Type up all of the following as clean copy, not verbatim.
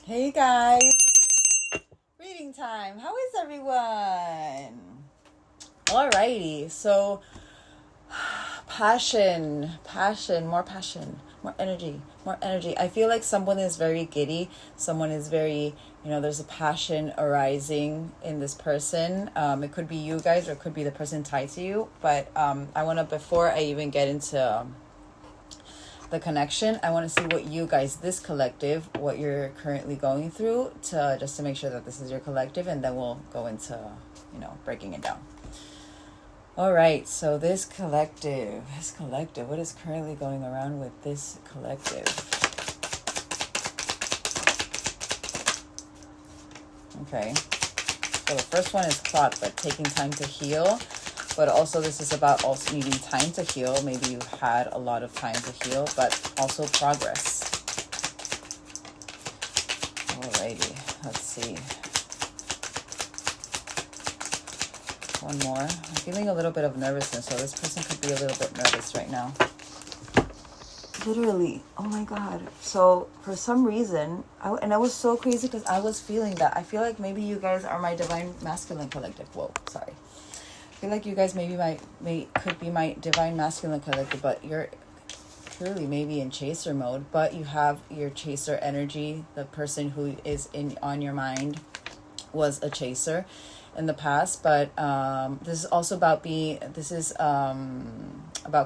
Hey guys, reading time. How is everyone? Alrighty, so passion, more energy. I feel like someone is very giddy, someone is very, there's a passion arising in this person. It could be you guys or it could be the person tied to you, but I want to, before I even get into the connection, I want to see what you guys, this collective, what you're currently going through, to just to make sure that this is your collective, and then we'll go into breaking it down. All right, so this collective, what is currently going around with this collective? Okay, so the first one is clock, but taking time to heal. But also this is about also needing time to heal. Maybe you've had a lot of time to heal, but also progress. Alrighty, let's see. One more. I'm feeling a little bit of nervousness, so this person could be a little bit nervous right now. Literally, oh my god. So for some reason, I was so crazy because I was feeling that. I feel like maybe you guys are my divine masculine collective. Whoa, sorry. I feel like you guys could be my divine masculine collective, but you're truly maybe in chaser mode, but you have your chaser energy. The person who is on your mind was a chaser in the past, but this is also about about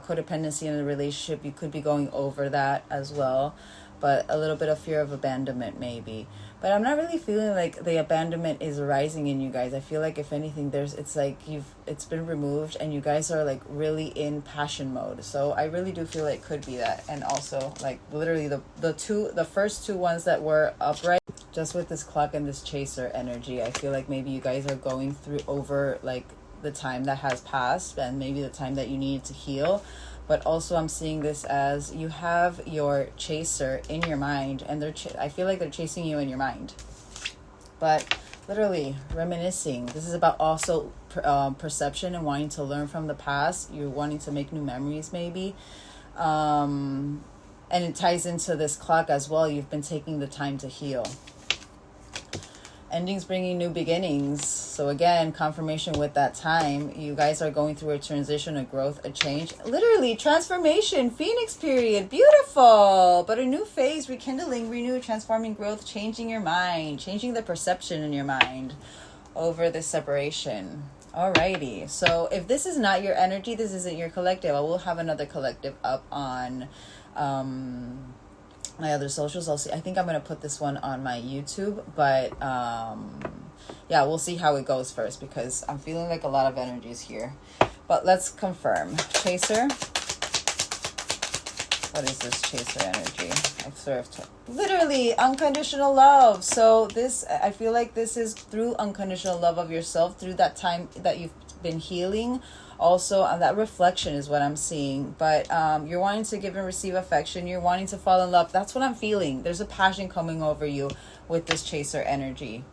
codependency in a relationship. You could be going over that as well, but a little bit of fear of abandonment maybe. But I'm not really feeling like the abandonment is arising in you guys. I feel like if anything, it's been removed and you guys are like really in passion mode. So I really do feel like it could be that. And also like literally the first two ones that were upright, just with this clock and this chaser energy, I feel like maybe you guys are going through over like the time that has passed and maybe the time that you need to heal. But also I'm seeing this as you have your chaser in your mind, and I feel like they're chasing you in your mind. But literally reminiscing. This is about also perception and wanting to learn from the past. You're wanting to make new memories maybe. And it ties into this clock as well. You've been taking the time to heal. Endings bringing new beginnings. So again, confirmation with that time. You guys are going through a transition, a growth, a change. Literally, transformation, phoenix period. Beautiful. But a new phase, rekindling, renew, transforming, growth, changing your mind, changing the perception in your mind over this separation. Alrighty. So if this is not your energy, this isn't your collective. I will have another collective up on my other socials. I think I'm going to put this one on my YouTube, but yeah, we'll see how it goes first because I'm feeling like a lot of energies here. But let's confirm. Chaser. What is this chaser energy? Literally unconditional love. So this, I feel like this is through unconditional love of yourself, through that time that you've been healing. Also, that reflection is what I'm seeing. But you're wanting to give and receive affection. You're wanting to fall in love. That's what I'm feeling. There's a passion coming over you with this chaser energy.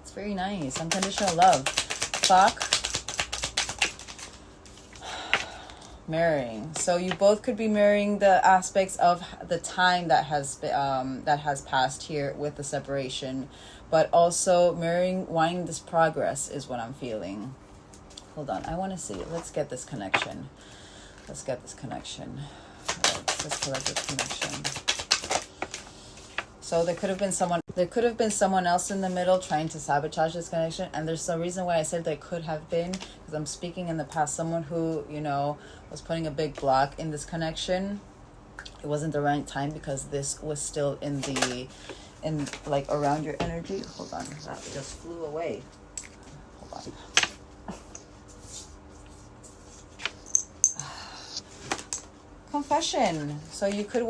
It's very nice. Unconditional love. Clock. Mirroring. So you both could be mirroring the aspects of the time that has passed here with the separation. But also mirroring, wanting this progress is what I'm feeling. Hold on, I want to see. Let's get this connection. All right, let's collect this connection. So there could have been someone else in the middle trying to sabotage this connection. And there's some reason why I said there could have been, because I'm speaking in the past, someone who, was putting a big block in this connection. It wasn't the right time because this was still in like around your energy. Hold on, that just flew away. Hold on. Confession. So you could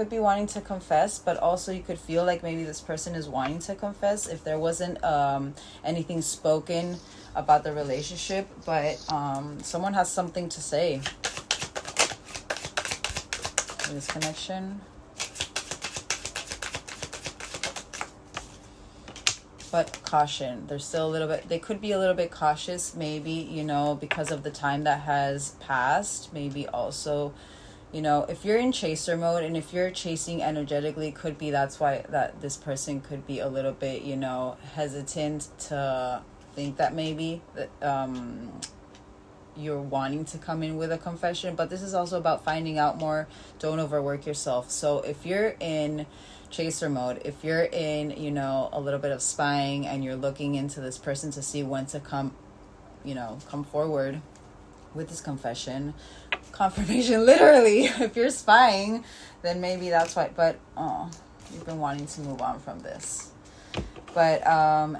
be wanting to confess, but also you could feel like maybe this person is wanting to confess if there wasn't anything spoken about the relationship, but someone has something to say in this connection. But caution. There's still they could be a little bit cautious maybe, because of the time that has passed. Maybe also You know, if you're in chaser mode and if you're chasing energetically, could be that's why that this person could be a little bit, you know, hesitant to think that maybe that you're wanting to come in with a confession. But this is also about finding out more. Don't overwork yourself. So if you're in chaser mode, if you're in, you know, a little bit of spying and you're looking into this person to see when to come, you know, come forward with this confirmation, literally, if you're spying, then maybe that's why. But you've been wanting to move on from this, but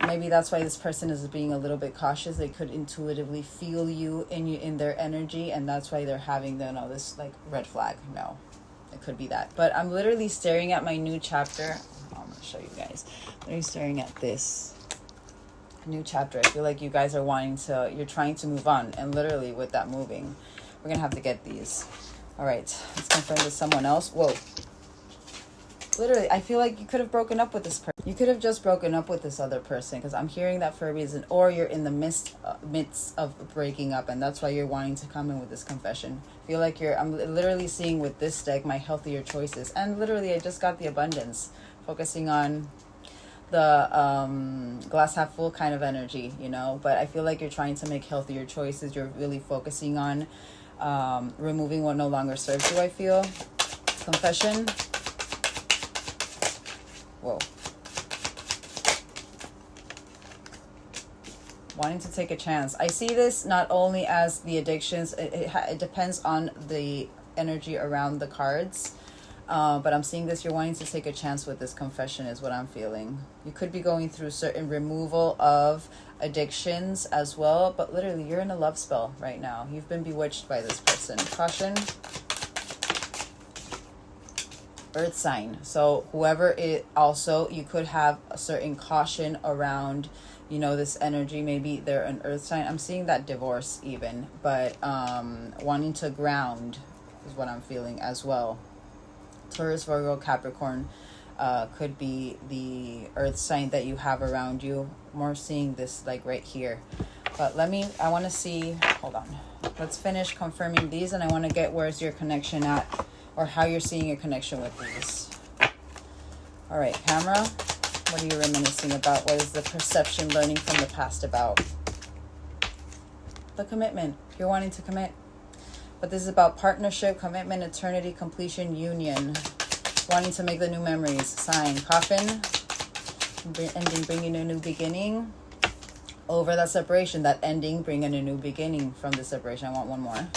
maybe that's why this person is being a little bit cautious. They could intuitively feel you in their energy, and that's why they're having this like red flag. No, it could be that. But I'm literally staring at my new chapter. I'm gonna show you guys. I'm literally staring at this new chapter. I feel like you guys are you're trying to move on, and literally with that moving, we're gonna have to get these. All right, let's confirm with someone else. Whoa, literally, I feel like you could have broken up with this person. You could have just broken up with this other person, because I'm hearing that for a reason, or you're in the midst of breaking up, and that's why you're wanting to come in with this confession. I feel like I'm literally seeing with this deck my healthier choices, and literally I just got the abundance, focusing on the glass half full kind of energy, you know. But I feel like you're trying to make healthier choices. You're really focusing on removing what no longer serves you, I feel. Confession. Whoa. Wanting to take a chance. I see this not only as the addictions, it depends on the energy around the cards. But I'm seeing this, you're wanting to take a chance with this confession is what I'm feeling. You could be going through certain removal of addictions as well, but literally you're in a love spell right now. You've been bewitched by this person. Caution. Earth sign. So whoever it also, you could have a certain caution around, you know, this energy. Maybe they're an earth sign. I'm seeing that divorce even, but wanting to ground is what I'm feeling as well. Taurus, Virgo, Capricorn could be the earth sign that you have around you. More seeing this like right here. But I want to see, hold on. Let's finish confirming these, and I want to get where's your connection at, or how you're seeing your connection with these. All right, camera, what are you reminiscing about? What is the perception, learning from the past about? The commitment. You're wanting to commit. But this is about partnership, commitment, eternity, completion, union. Wanting to make the new memories. Sign. Coffin. Ending, bringing a new beginning. Over that separation. That ending, bringing a new beginning from the separation. I want one more.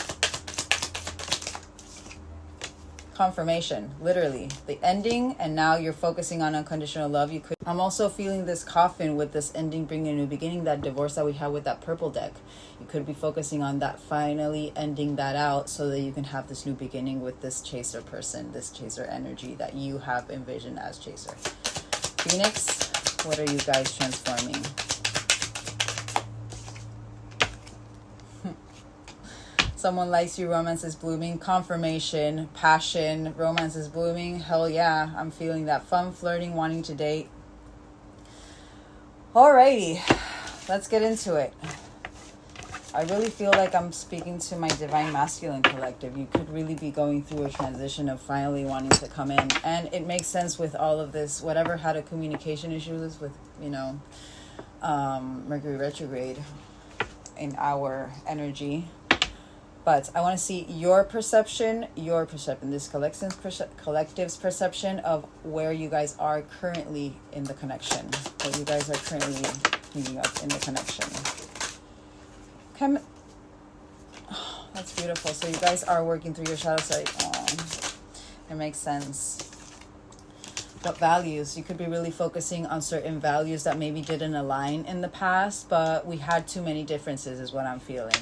Confirmation. Literally. The ending, and now you're focusing on unconditional love. I'm also feeling this coffin with this ending, bringing a new beginning. That divorce that we had with that purple deck. You could be focusing on that, finally ending that out, so that you can have this new beginning with this chaser person, this chaser energy that you have envisioned as chaser. Phoenix, what are you guys transforming? Someone likes you, romance is blooming. Confirmation, passion, romance is blooming. Hell yeah, I'm feeling that. Fun, flirting, wanting to date. Alrighty, let's get into it. I really feel like I'm speaking to my Divine Masculine collective. You could really be going through a transition of finally wanting to come in. And it makes sense with all of this, whatever had a communication issues with, you know, Mercury retrograde in our energy. But I want to see your perception, this collective's perception of where you guys are currently in the connection. What you guys are currently meeting up in the connection. Oh, that's beautiful. So you guys are working through your shadow side. Oh, it makes sense. What values? You could be really focusing on certain values that maybe didn't align in the past, but we had too many differences is what I'm feeling.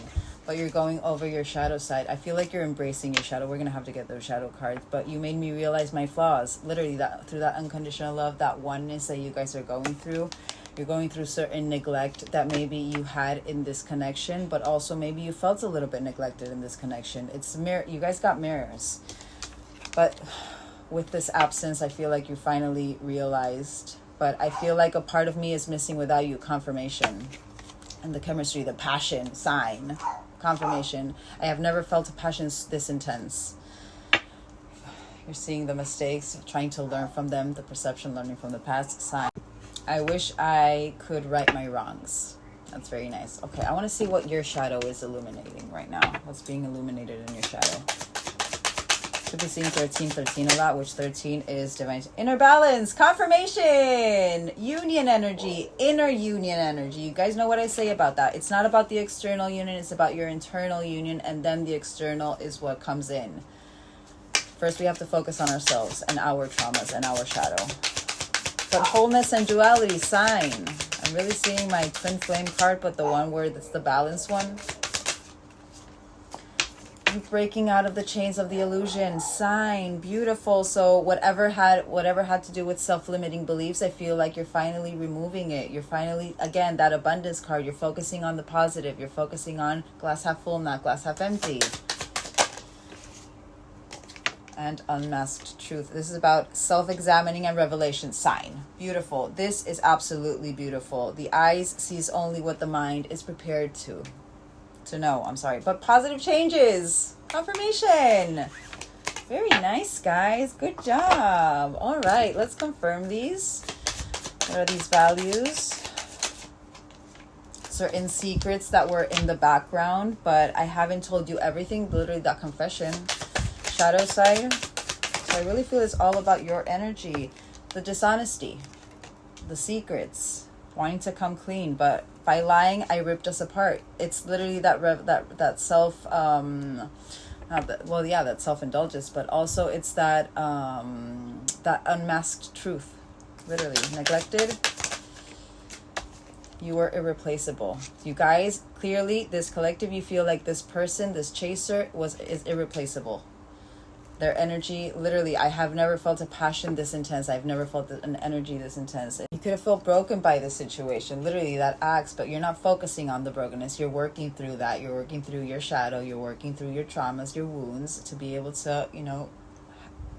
But you're going over your shadow side. I feel like you're embracing your shadow. We're going to have to get those shadow cards. But you made me realize my flaws. Literally, that through that unconditional love, that oneness that you guys are going through. You're going through certain neglect that maybe you had in this connection. But also maybe you felt a little bit neglected in this connection. It's mirror. You guys got mirrors. But with this absence, I feel like you finally realized. But I feel like a part of me is missing without you. Confirmation. And the chemistry, the passion, sign. Confirmation. I have never felt a passion this intense. You're seeing the mistakes, trying to learn from them, the perception, learning from the past. Sign. I wish I could right my wrongs. That's very nice. Okay, I want to see what your shadow is illuminating right now. What's being illuminated in your shadow? Could be seeing 13 a lot, which 13 is divine inner balance, confirmation, union energy, inner union energy. You guys know what I say about that. It's not about the external union, it's about your internal union, and then the external is what comes in. First, we have to focus on ourselves and our traumas and our shadow. But wholeness and duality, sign. I'm really seeing my twin flame card, but the one where that's the balance one. Breaking out of the chains of the illusion, sign, beautiful. So whatever had to do with self-limiting beliefs, I feel like you're finally removing it. You're finally, again, that abundance card, you're focusing on the positive. You're focusing on glass half full, not glass half empty. And unmasked truth. This is about self-examining and revelation, sign. Beautiful. This is absolutely beautiful. The eyes sees only what the mind is prepared to know. I'm sorry, but positive changes, confirmation. Very nice, guys. Good job. All right, let's confirm these. What are these values? Certain secrets that were in the background, but I haven't told you everything. Literally that confession. Shadow side. So I really feel it's all about your energy, the dishonesty, the secrets, wanting to come clean, but by lying, I ripped us apart. It's literally that self, that self-indulgence, but also it's that unmasked truth. Literally, neglected. You were irreplaceable. You guys, clearly, this collective, you feel like this person, this chaser, is irreplaceable. Their energy, literally, I have never felt a passion this intense. I've never felt an energy this intense. You could have felt broken by this situation, literally that acts, but you're not focusing on the brokenness. You're working through that. You're working through your shadow. You're working through your traumas, your wounds, to be able to,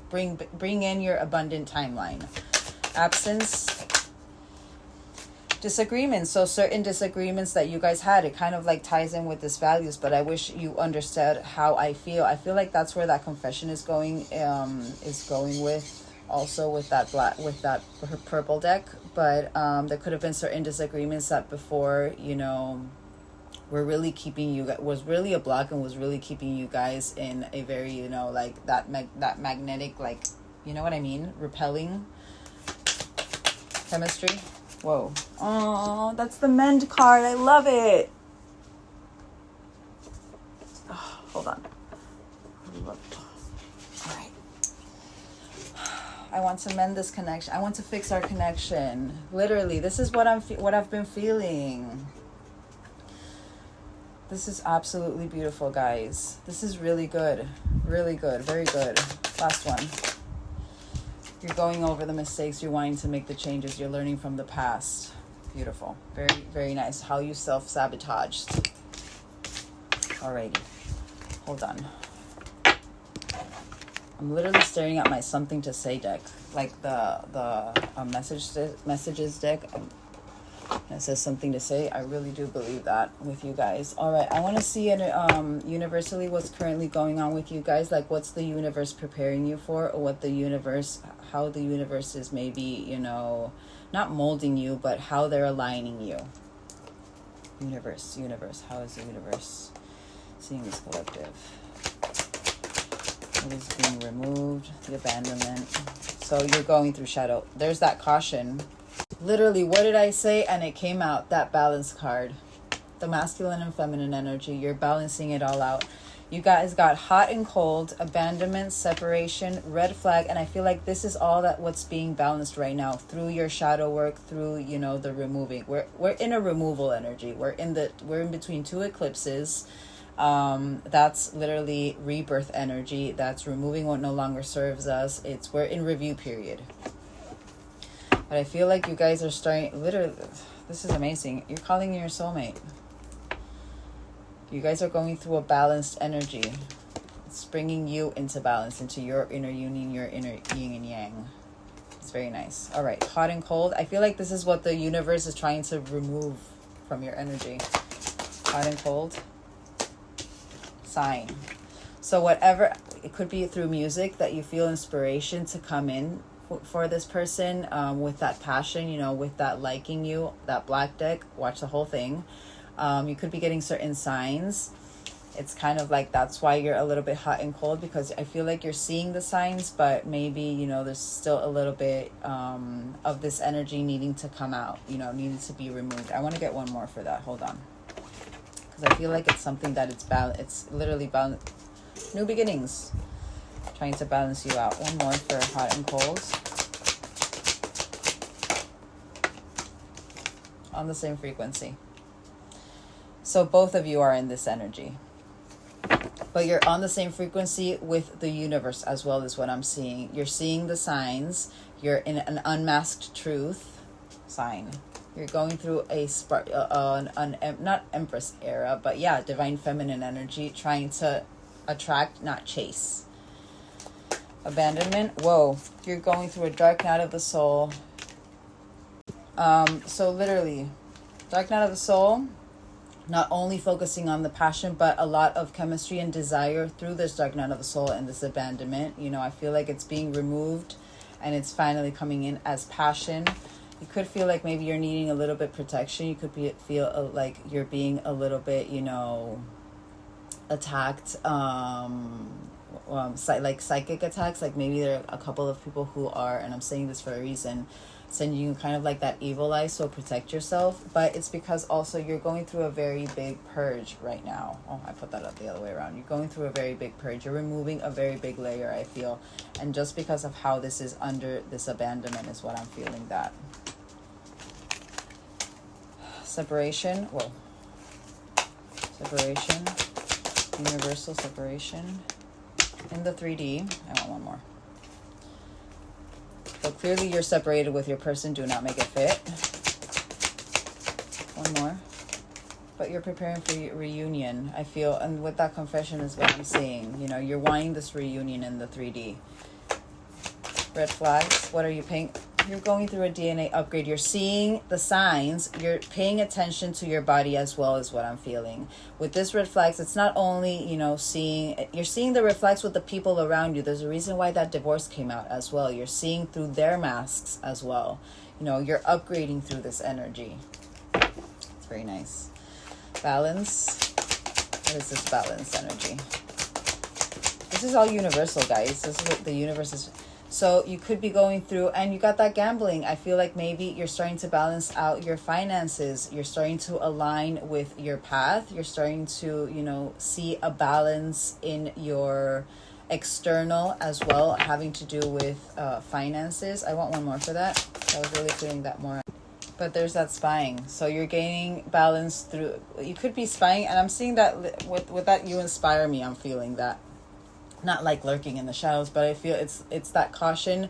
bring in your abundant timeline. Absence. Disagreements. So certain disagreements that you guys had, it kind of like ties in with this values, but I wish you understood how I feel. I feel like that's where that confession is going with, also with that purple deck. But there could have been certain disagreements that before, were really keeping you, was really a block and was really keeping you guys in a very, like that magnetic, like, you know what I mean, repelling chemistry. Whoa. Oh, that's the mend card. I love it. Oh, hold on. All right. I want to mend this connection. I want to fix our connection. Literally, this is what I've been feeling. This is absolutely beautiful, guys. This is really good. Really good. Very good. Last one. You're going over the mistakes. You're wanting to make the changes. You're learning from the past. Beautiful. Very, very nice. How you self-sabotaged. Alrighty. Hold on. I'm literally staring at my something to say deck. Like the messages deck. It says something to say. I really do believe that with you guys. All right. I want to see universally what's currently going on with you guys. Like, what's the universe preparing you for, or how the universe is maybe, not molding you, but how they're aligning you. Universe. How is the universe seeing this collective? What is being removed? The abandonment. So you're going through shadow. There's that caution. Literally, what did I say? And it came out, that balance card. The masculine and feminine energy. You're balancing it all out. You guys got hot and cold, abandonment, separation, red flag. And I feel like this is all what's being balanced right now through your shadow work, through, the removing. We're in a removal energy. We're in between two eclipses. That's literally rebirth energy. That's removing what no longer serves us. We're in review period. But I feel like you guys are starting, literally, this is amazing. You're calling your soulmate. You guys are going through a balanced energy. It's bringing you into balance, into your inner union, your inner yin and yang. It's very nice. All right, hot and cold. I feel like this is what the universe is trying to remove from your energy. Hot and cold. Sign. So whatever, like it could be through music that you feel inspiration to come in for this person, with that passion, you know, with that liking you, that black deck. Watch the whole thing. You could be getting certain signs. It's kind of like that's why you're a little bit hot and cold, because I feel like you're seeing the signs, but maybe, you know, there's still a little bit of this energy needing to come out, you know, needing to be removed. I want to get one more for that. Hold on. Because I feel like it's something that it's literally balance. New beginnings. Trying to balance you out. One more for hot and cold. On the same frequency. So both of you are in this energy. But you're on the same frequency with the universe as well, is what I'm seeing. You're seeing the signs. You're in an unmasked truth sign. You're going through a not Empress era, but yeah, divine feminine energy, trying to attract, not chase. Abandonment. Whoa. You're going through a dark night of the soul. So literally, dark night of the soul. Not only focusing on the passion, but a lot of chemistry and desire through this dark night of the soul and this abandonment. You know, I feel like it's being removed and it's finally coming in as passion. You could feel like maybe you're needing a little bit protection. You could feel like you're being a little bit, you know, attacked, like psychic attacks. Like maybe there are a couple of people who are, and I'm saying this for a reason, sending you kind of like that evil eye, so protect yourself. But it's because also you're going through a very big purge right now. Oh, I put that up the other way around. You're going through a very big purge. You're removing a very big layer, I feel. And just because of how this is under this abandonment is what I'm feeling that. Separation. Whoa. Separation. Universal separation. In the 3D. I want one more. So clearly you're separated with your person. Do not make it fit. One more. But you're preparing for your reunion, I feel. And with that confession is what I'm seeing. You know, you're wanting this reunion in the 3D. Red flags. What are you paying? You're going through a DNA upgrade. You're seeing the signs. You're paying attention to your body as well, is what I'm feeling. With this red flags, it's not only, you know, you're seeing the red flags with the people around you. There's a reason why that divorce came out as well. You're seeing through their masks as well. You know, you're upgrading through this energy. It's very nice. Balance. What is this balance energy? This is all universal, guys. This is what the universe is. So you could be going through, and you got that gambling. I feel like maybe you're starting to balance out your finances. You're starting to align with your path. You're starting to, you know, see a balance in your external as well, having to do with finances. I want one more for that. I was really feeling that more. But there's that spying. So you're gaining balance through, you could be spying, and I'm seeing that with that you inspire me. I'm feeling that. Not like lurking in the shadows, but I feel it's that caution,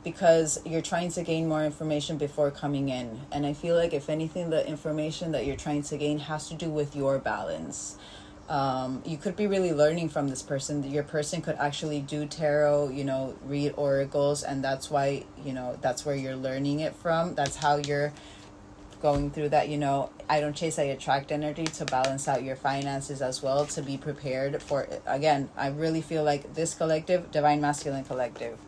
because you're trying to gain more information before coming in. And I feel like if anything, the information that you're trying to gain has to do with your balance. You could be really learning from this person. Your person could actually do tarot, you know, read oracles, and that's why, you know, that's where you're learning it from. That's how you're going through that, you know. I don't chase, I attract energy to balance out your finances as well, to be prepared for it. Again, I really feel like this collective, divine masculine collective,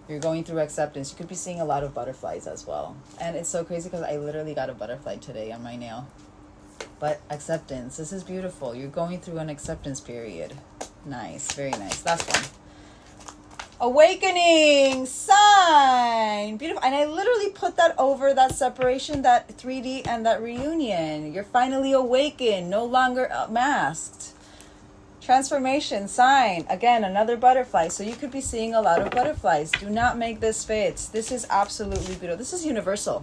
you're going through acceptance. You could be seeing a lot of butterflies as well, and it's so crazy because I literally got a butterfly today on my nail. But acceptance, this is beautiful. You're going through an acceptance period. Nice, very nice. Last one. Awakening sign. Beautiful. And I literally put that over that separation, that 3D and that reunion. You're finally awakened, no longer masked. Transformation sign. Again, another butterfly. So you could be seeing a lot of butterflies. Do not make this fit. This is absolutely beautiful. This is universal.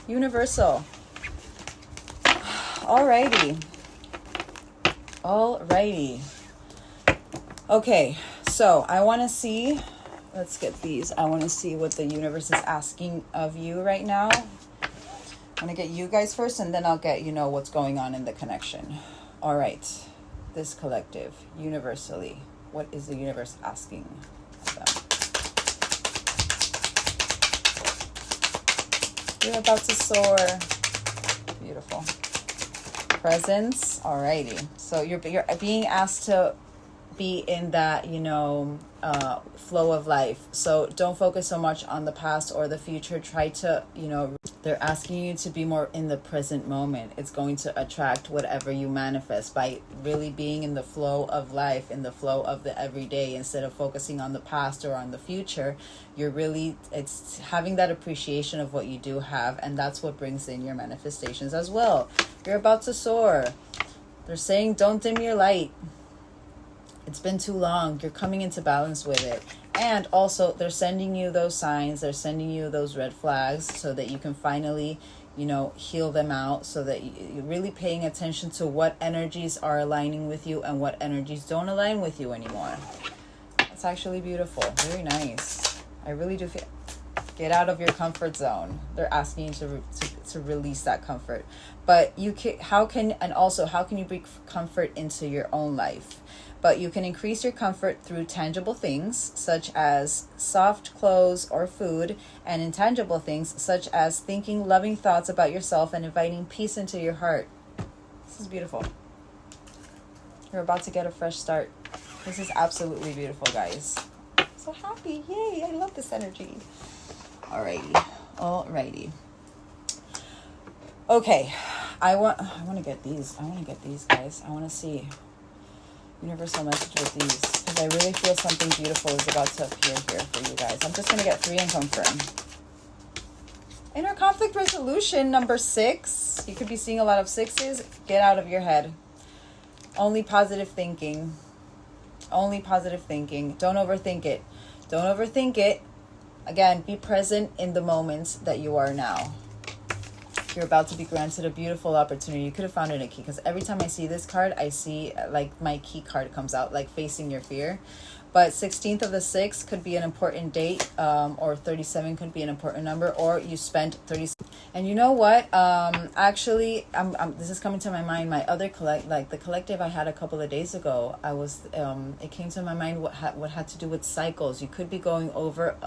Universal. Alrighty. Okay. So I want to see, let's get these. I want to see what the universe is asking of you right now. I'm going to get you guys first, and then I'll get, you know, what's going on in the connection. All right. This collective, universally, what is the universe asking of them? You're about to soar. Beautiful. Presence. Alrighty. So you're being asked to be in that, you know, flow of life. So don't focus so much on the past or the future. Try to, you know, they're asking you to be more in the present moment. It's going to attract whatever you manifest by really being in the flow of life, in the flow of the everyday, instead of focusing on the past or on the future. You're really, it's having that appreciation of what you do have, and that's what brings in your manifestations as well. You're about to soar. They're saying don't dim your light. It's been too long. You're coming into balance with it. And also, they're sending you those signs. They're sending you those red flags so that you can finally, you know, heal them out, so that you're really paying attention to what energies are aligning with you and what energies don't align with you anymore. It's actually beautiful. Very nice. I really do feel... Get out of your comfort zone. They're asking you to release that comfort. But you can, how can you bring comfort into your own life? But you can increase your comfort through tangible things such as soft clothes or food, and intangible things such as thinking loving thoughts about yourself and inviting peace into your heart. This is beautiful. You're about to get a fresh start. This is absolutely beautiful, guys. So happy. Yay, I love this energy. Alrighty. Okay, I want to get these. Guys. I want to see universal message with these, because I really feel something beautiful is about to appear here for you guys. I'm just going to get 3 and confirm. Inner conflict resolution number 6. You could be seeing a lot of 6s. Get out of your head. Only positive thinking. Don't overthink it. Again, be present in the moments that you are now. You're about to be granted a beautiful opportunity. You could have found it a key, because every time I see this card, I see like my key card comes out, like facing your fear. But 16th of the 6th could be an important date, or 37 could be an important number, or you spent 30. And you know what? Actually, this is coming to my mind. My other the collective I had a couple of days ago, I was it came to my mind what had to do with cycles. You could be going over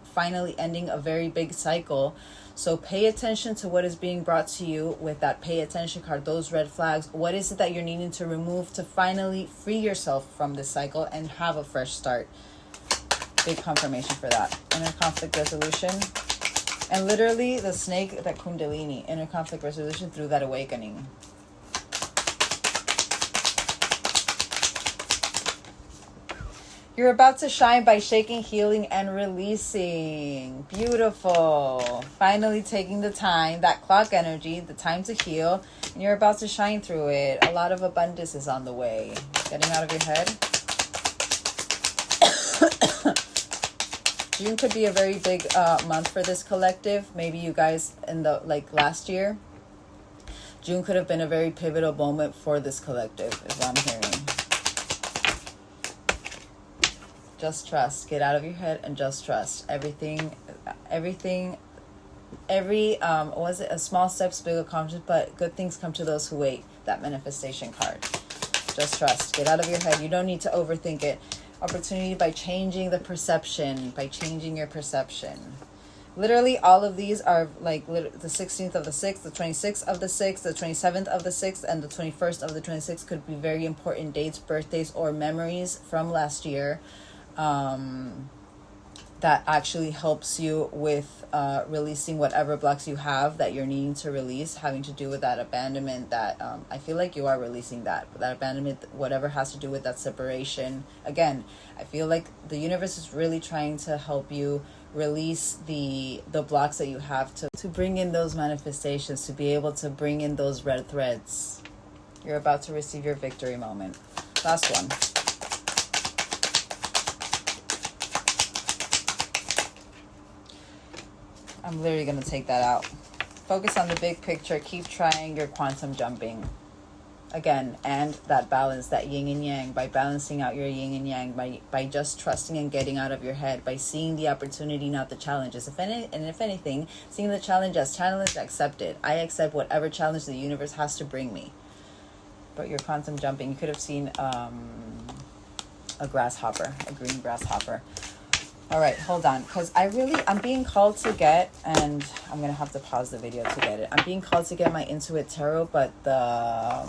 finally ending a very big cycle. So pay attention to what is being brought to you with that pay attention card, those red flags. What is it that you're needing to remove to finally free yourself from this cycle and have a fresh start? Big confirmation for that. Inner conflict resolution. And literally the snake, that kundalini, inner conflict resolution through that awakening. You're about to shine by shaking, healing, and releasing. Beautiful. Finally taking the time, that clock energy, the time to heal, and you're about to shine through it. A lot of abundance is on the way. Getting out of your head. June could be a very big month for this collective. Maybe you guys in the last year, June could have been a very pivotal moment for this collective, is what I'm hearing. Just trust. Get out of your head and just trust. Every a small steps, big accomplishment, but good things come to those who wait. That manifestation card. Just trust. Get out of your head. You don't need to overthink it. Opportunity by changing the perception, by changing your perception. Literally, all of these are the 16th of the 6th, the 26th of the 6th, the 27th of the 6th, and the 21st of the 26th could be very important dates, birthdays, or memories from last year. That actually helps you with releasing whatever blocks you have that you're needing to release, having to do with that abandonment. That I feel like you are releasing that abandonment, whatever has to do with that separation. Again, I feel like the universe is really trying to help you release the blocks that you have to bring in those manifestations, to be able to bring in those red threads. You're about to receive your victory moment. Last one. I'm literally going to take that out. Focus on the big picture. Keep trying your quantum jumping. Again, and that balance, that yin and yang, by balancing out your yin and yang, by just trusting and getting out of your head, by seeing the opportunity, not the challenges. If anything, seeing the challenge as challenge, accept it. I accept whatever challenge the universe has to bring me. But your quantum jumping, you could have seen a grasshopper, a green grasshopper. All right, hold on, because I'm being called to get, and I'm going to have to pause the video to get it. I'm being called to get my Intuit Tarot, but the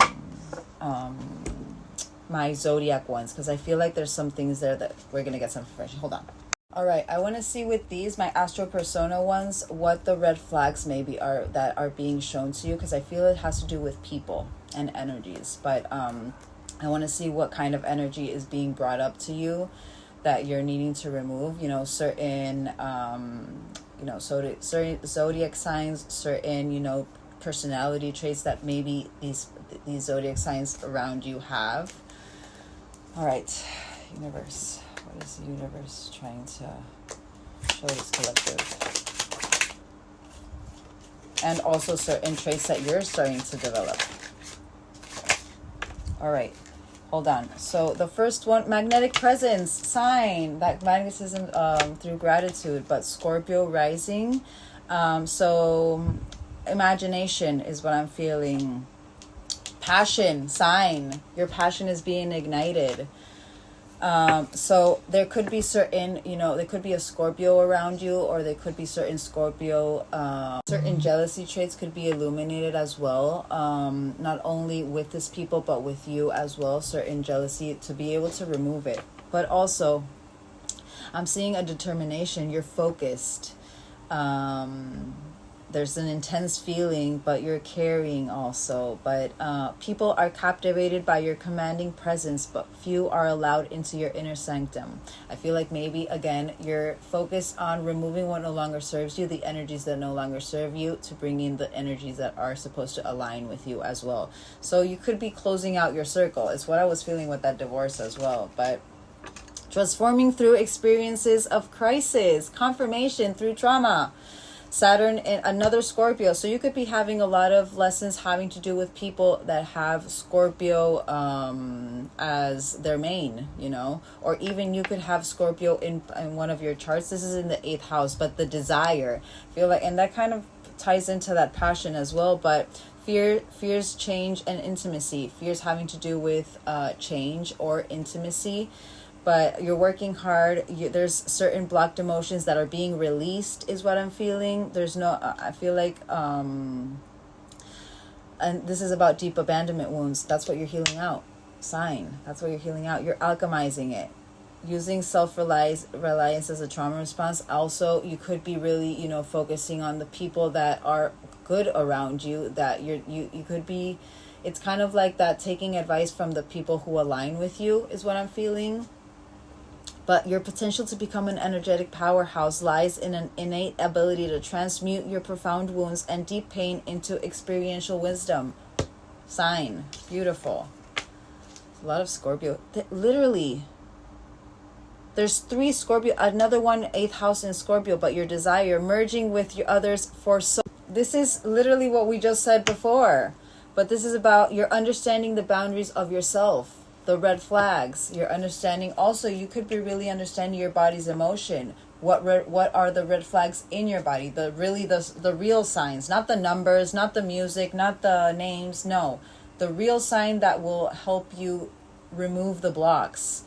my zodiac ones, because I feel like there's some things there that we're going to get some information. Hold on. All right, I want to see with these, my astro persona ones, what the red flags maybe are that are being shown to you, because I feel it has to do with people and energies. But I want to see what kind of energy is being brought up to you that you're needing to remove. You know, certain, certain zodiac signs, certain, personality traits that maybe these zodiac signs around you have. All right, universe. What is the universe trying to show this collective? And also certain traits that you're starting to develop. All right, hold on. So the first one, magnetic presence, sign, that magnetism through gratitude, but Scorpio rising. So imagination is what I'm feeling. Passion, sign, your passion is being ignited. So there could be certain, there could be a Scorpio around you, or there could be certain Scorpio, certain jealousy traits could be illuminated as well. Not only with this people, but with you as well. Certain jealousy, to be able to remove it. But also, I'm seeing a determination. You're focused. There's an intense feeling, but you're carrying also. But people are captivated by your commanding presence, but few are allowed into your inner sanctum. I feel like maybe, again, you're focused on removing what no longer serves you, the energies that no longer serve you, to bring in the energies that are supposed to align with you as well. So you could be closing out your circle. It's what I was feeling with that divorce as well. But transforming through experiences of crisis, confirmation through trauma. Saturn in another Scorpio. So you could be having a lot of lessons having to do with people that have Scorpio as their main, or even you could have Scorpio in one of your charts. This is in the 8th house, but the desire, I feel like, and that kind of ties into that passion as well. But fears change and intimacy. Fears having to do with change or intimacy. But you're working hard. There's certain blocked emotions that are being released, is what I'm feeling. There's no, I feel like, and this is about deep abandonment wounds. That's what you're healing out. Sign. That's what you're healing out. You're alchemizing it. Using self-reliance as a trauma response. Also, you could be really, focusing on the people that are good around you, that you could be, it's kind of like that, taking advice from the people who align with you, is what I'm feeling. But your potential to become an energetic powerhouse lies in an innate ability to transmute your profound wounds and deep pain into experiential wisdom. Sign. Beautiful. A lot of Scorpio. Literally. There's 3 Scorpio. Another one, 8th house in Scorpio. But your desire merging with your others for so. This is literally what we just said before. But this is about your understanding the boundaries of yourself. The red flags, you're understanding. Also, you could be really understanding your body's emotion. What are the red flags in your body? The real signs, not the numbers, not the music, not the names. No, the real sign that will help you remove the blocks.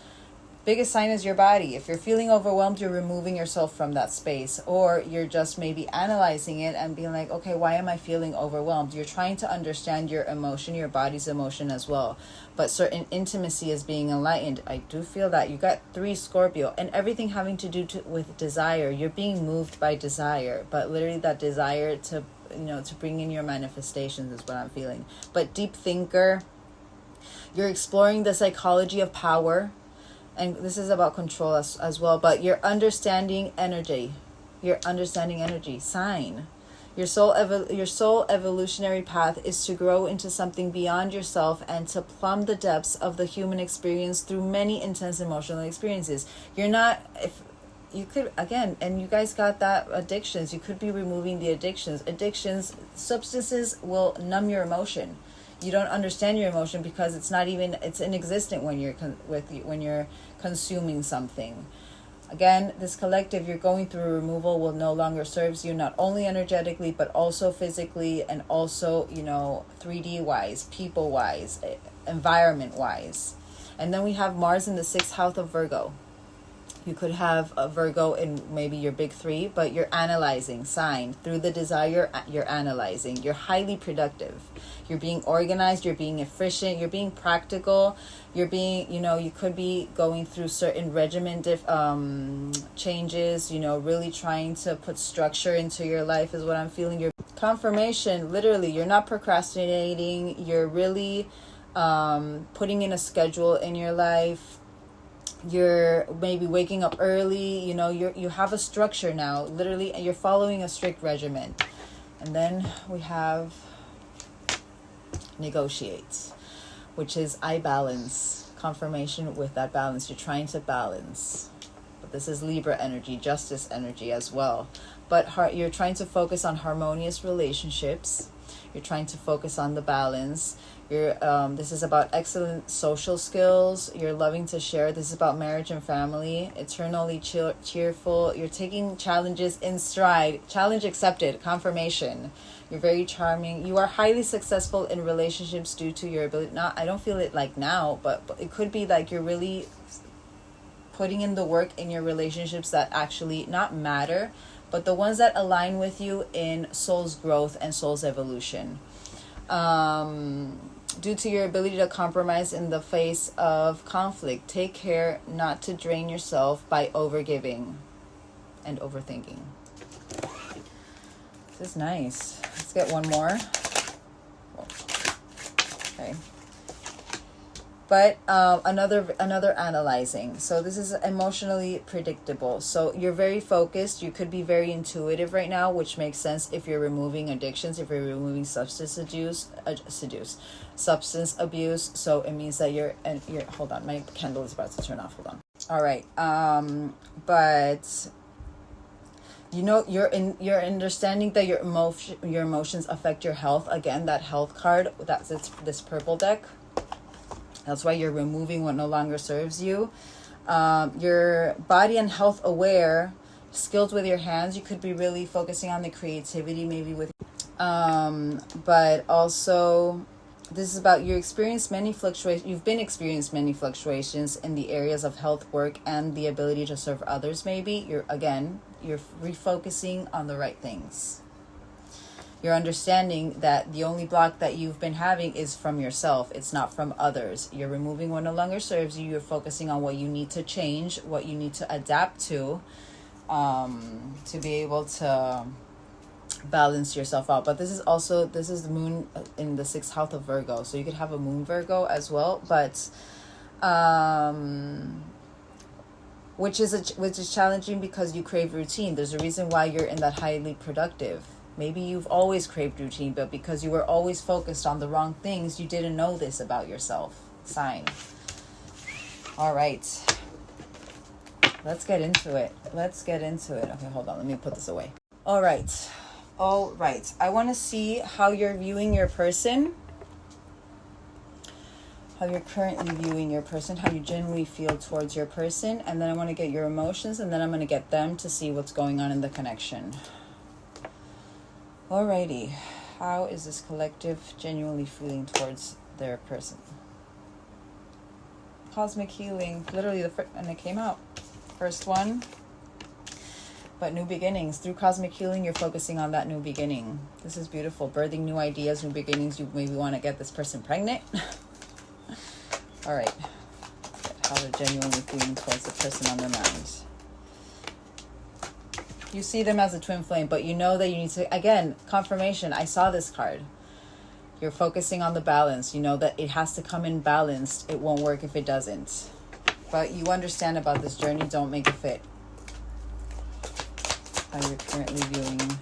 Biggest sign is your body. If you're feeling overwhelmed, you're removing yourself from that space, or you're just maybe analyzing it and being like, okay, why am I feeling overwhelmed? You're trying to understand your emotion, your body's emotion as well. But certain intimacy is being enlightened. I do feel that. You got 3 Scorpio, and everything having to do with desire. You're being moved by desire, but literally that desire to, to bring in your manifestations is what I'm feeling. But deep thinker, you're exploring the psychology of power. And this is about control as well. But you're understanding energy. You're understanding energy. Sign. Your soul evolutionary path is to grow into something beyond yourself and to plumb the depths of the human experience through many intense emotional experiences. You're not, if you could, again, and you guys got that, addictions. You could be removing the addictions. Substances will numb your emotion. You don't understand your emotion because it's inexistent when you're consuming something. Again, this collective, you're going through a removal will no longer serves you, not only energetically, but also physically, and also, 3D wise, people wise, environment wise. And then we have Mars in the 6th house of Virgo. You could have a Virgo in maybe your big three, but you're analyzing sign. Through the desire, you're analyzing. You're highly productive. You're being organized. You're being efficient. You're being practical. You're being, you could be going through certain regimen changes, really trying to put structure into your life is what I'm feeling. Your confirmation, literally, you're not procrastinating. You're really putting in a schedule in your life. You're maybe waking up early, you have a structure now, literally, and you're following a strict regimen. And then we have negotiate, which is I balance. Confirmation with that balance. You're trying to balance. But this is Libra energy, justice energy as well. But you're trying to focus on harmonious relationships. You're trying to focus on the balance. This is about excellent social skills. You're loving to share. This is about marriage and family. Eternally cheerful. You're taking challenges in stride. Challenge accepted. Confirmation. You're very charming. You are highly successful in relationships due to your ability. I don't feel it like now, but it could be like you're really putting in the work in your relationships that actually not matter, but the ones that align with you in soul's growth and soul's evolution. Due to your ability to compromise in the face of conflict, take care not to drain yourself by overgiving and overthinking. This is nice. Let's get one more. Okay. But another analyzing. So this is emotionally predictable. So you're very focused. You could be very intuitive right now, which makes sense if you're removing addictions, if you're removing substance abuse. So it means that you're hold on, my candle is about to turn off. Hold on. All right. But you're understanding that your emotions affect your health. Again, that health card, this purple deck. That's why you're removing what no longer serves you. You're body and health aware, skilled with your hands. You could be really focusing on the creativity, maybe with. But also, this is about you experience many fluctuations. You've been experienced many fluctuations in the areas of health, work, and the ability to serve others. Maybe you're refocusing on the right things. You're understanding that the only block that you've been having is from yourself. It's not from others. You're removing what no longer serves you. You're focusing on what you need to change, what you need to adapt to be able to balance yourself out. But this is the moon in the 6th house of Virgo. So you could have a moon Virgo as well. But which is challenging because you crave routine. There's a reason why you're in that highly productive. Maybe you've always craved routine, but because you were always focused on the wrong things, you didn't know this about yourself. Sign. All right. Let's get into it. Okay, hold on. Let me put this away. All right. I want to see how you're viewing your person. How you're currently viewing your person. How you genuinely feel towards your person. And then I want to get your emotions. And then I'm going to get them to see what's going on in the connection. Alrighty, how is this collective genuinely feeling towards their person? Cosmic healing, literally and it came out. First one, but new beginnings. Through cosmic healing, you're focusing on that new beginning. This is beautiful. Birthing new ideas, new beginnings. You maybe want to get this person pregnant. All right, how they're genuinely feeling towards the person on their minds. You see them as a twin flame, but you know that you need to, again, confirmation. I saw this card. You're focusing on the balance. You know that it has to come in balanced. It won't work if it doesn't. But you understand about this journey. Don't make it fit. How you're currently viewing.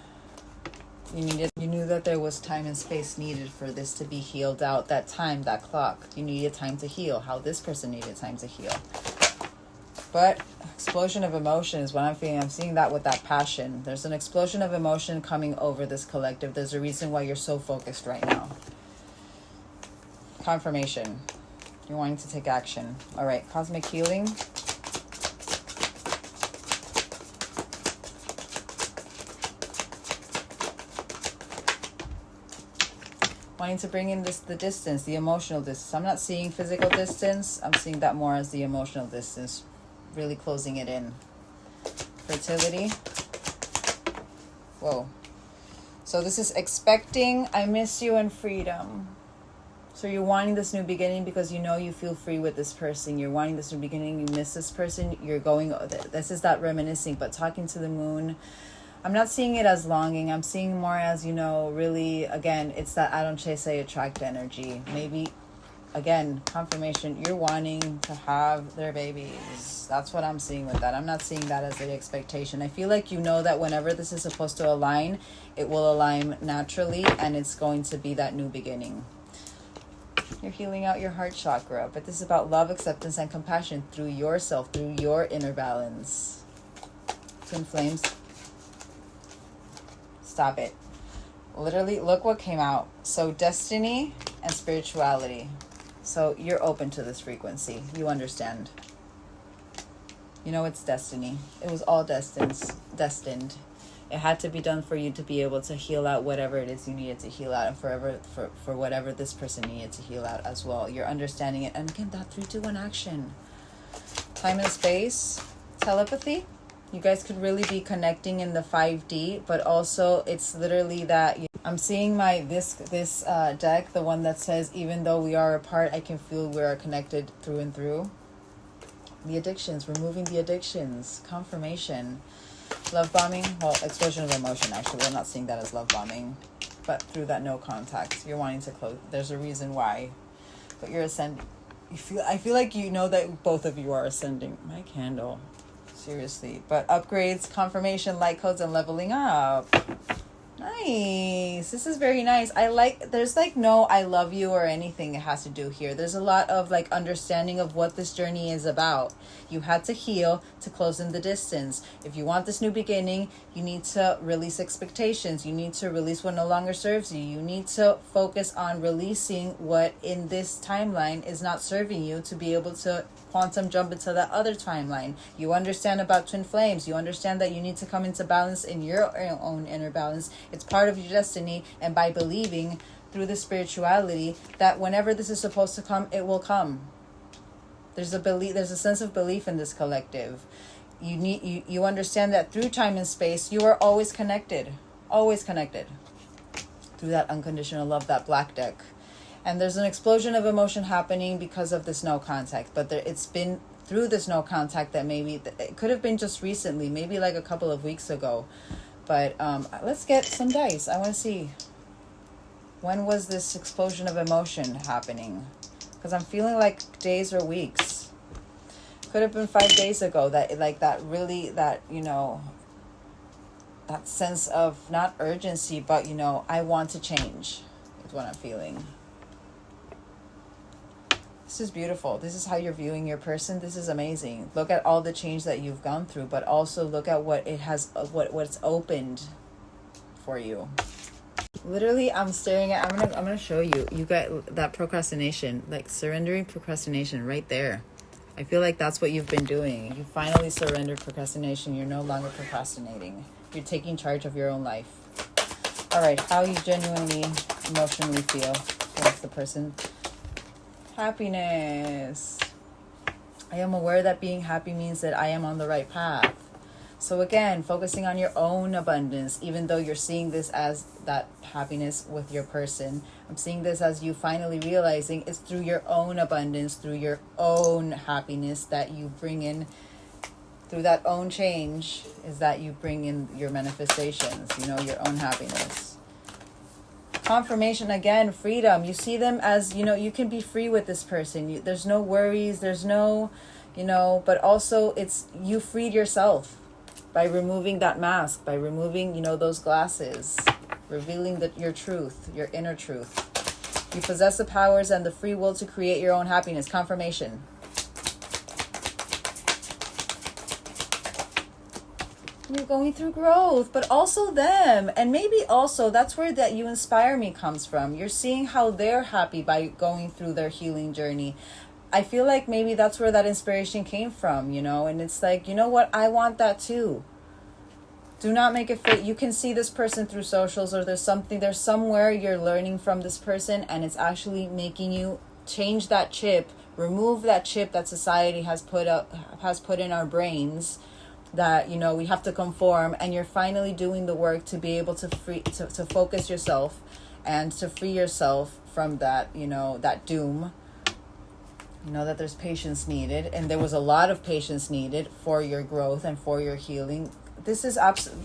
You knew that there was time and space needed for this to be healed out. That time, that clock. You needed time to heal. How this person needed time to heal. But explosion of emotion is what I'm feeling. I'm seeing that with that passion. There's an explosion of emotion coming over this collective. There's a reason why you're so focused right now. Confirmation. You're wanting to take action. All right, cosmic healing. Wanting to bring in the distance, the emotional distance. I'm not seeing physical distance. I'm seeing that more as the emotional distance. really closing it in. Fertility. Whoa. So this is expecting, I miss you, and freedom. So you're wanting this new beginning because you know you feel free with this person. You're wanting this new beginning. You miss this person. You're going, this is that reminiscing, but talking to the moon. I'm not seeing it as longing. I'm seeing more as, you know, really, again, it's that I don't chase, I attract energy. Maybe, again, confirmation, you're wanting to have their babies. That's what I'm seeing with that. I'm not seeing that as an expectation. I feel like you know that whenever this is supposed to align, it will align naturally, and it's going to be that new beginning. You're healing out your heart chakra, but this is about love, acceptance, and compassion through yourself, through your inner balance. Twin flames. Stop it. Literally, look what came out. So destiny and spirituality. So you're open to this frequency. You understand. You know it's destiny. It was all destined. It had to be done for you to be able to heal out whatever it is you needed to heal out, and for whatever this person needed to heal out as well. You're understanding it. And again, that 3-2-1 action. Time and space. Telepathy. You guys could really be connecting in the 5D, but also it's literally that I'm seeing my this deck, the one that says, even though we are apart, I can feel we are connected through and through. The addictions, removing the addictions, confirmation, love bombing. Well, explosion of emotion. Actually, I'm not seeing that as love bombing, but through that no contact, you're wanting to close. There's a reason why, but you're ascending. I feel like you know that both of you are ascending. My candle. Seriously. But upgrades, confirmation, light codes, and leveling up. Nice. This is very nice. There's like no I love you or anything it has to do here. There's a lot of like understanding of what this journey is about. You had to heal to close in the distance. If you want this new beginning, you need to release expectations. You need to release what no longer serves you. You need to focus on releasing what in this timeline is not serving you to be able to quantum jump into that other timeline. You understand about twin flames. You understand that you need to come into balance in your own inner balance. It's part of your destiny, and by believing through the spirituality that whenever this is supposed to come, it will come. There's a sense of belief in this collective. You understand that through time and space, you are always connected through that unconditional love, that black deck. And there's an explosion of emotion happening because of this no contact. But it's been through this no contact that maybe it could have been just recently, maybe like a couple of weeks ago. But let's get some dice. I want to see, when was this explosion of emotion happening? Because I'm feeling like days or weeks. Could have been 5 days ago. That sense of not urgency, but I want to change is what I'm feeling. This is beautiful. This is how you're viewing your person. This is amazing. Look at all the change that you've gone through, but also look at what it has, what's opened for you. Literally, I'm staring at. I'm gonna show you. You got that procrastination, like surrendering procrastination, right there. I feel like that's what you've been doing. You finally surrendered procrastination. You're no longer procrastinating. You're taking charge of your own life. All right, how you genuinely, emotionally feel towards the person. Happiness. I am aware that being happy means that I am on the right path. So again, focusing on your own abundance, even though you're seeing this as that happiness with your person, I'm seeing this as you finally realizing it's through your own abundance, through your own happiness that you bring in, through that own change, is that you bring in your manifestations, your own happiness. Confirmation, again, freedom. You see them as, you can be free with this person. There's no worries. There's no, but also it's you freed yourself by removing that mask, by removing, those glasses, revealing your truth, your inner truth. You possess the powers and the free will to create your own happiness. Confirmation. You're going through growth, but also them. And maybe also that's where that you inspire me comes from. You're seeing how they're happy by going through their healing journey. I feel like maybe that's where that inspiration came from, and it's like, you know what? I want that too. Do not make it fit. You can see this person through socials, or there's somewhere you're learning from this person, and it's actually making you change that chip, Remove that chip that society has put in our brains, that, you know, we have to conform, and you're finally doing the work to be able to to focus yourself and to free yourself from that, you know, that doom. You know that there's patience needed, and there was a lot of patience needed for your growth and for your healing. This is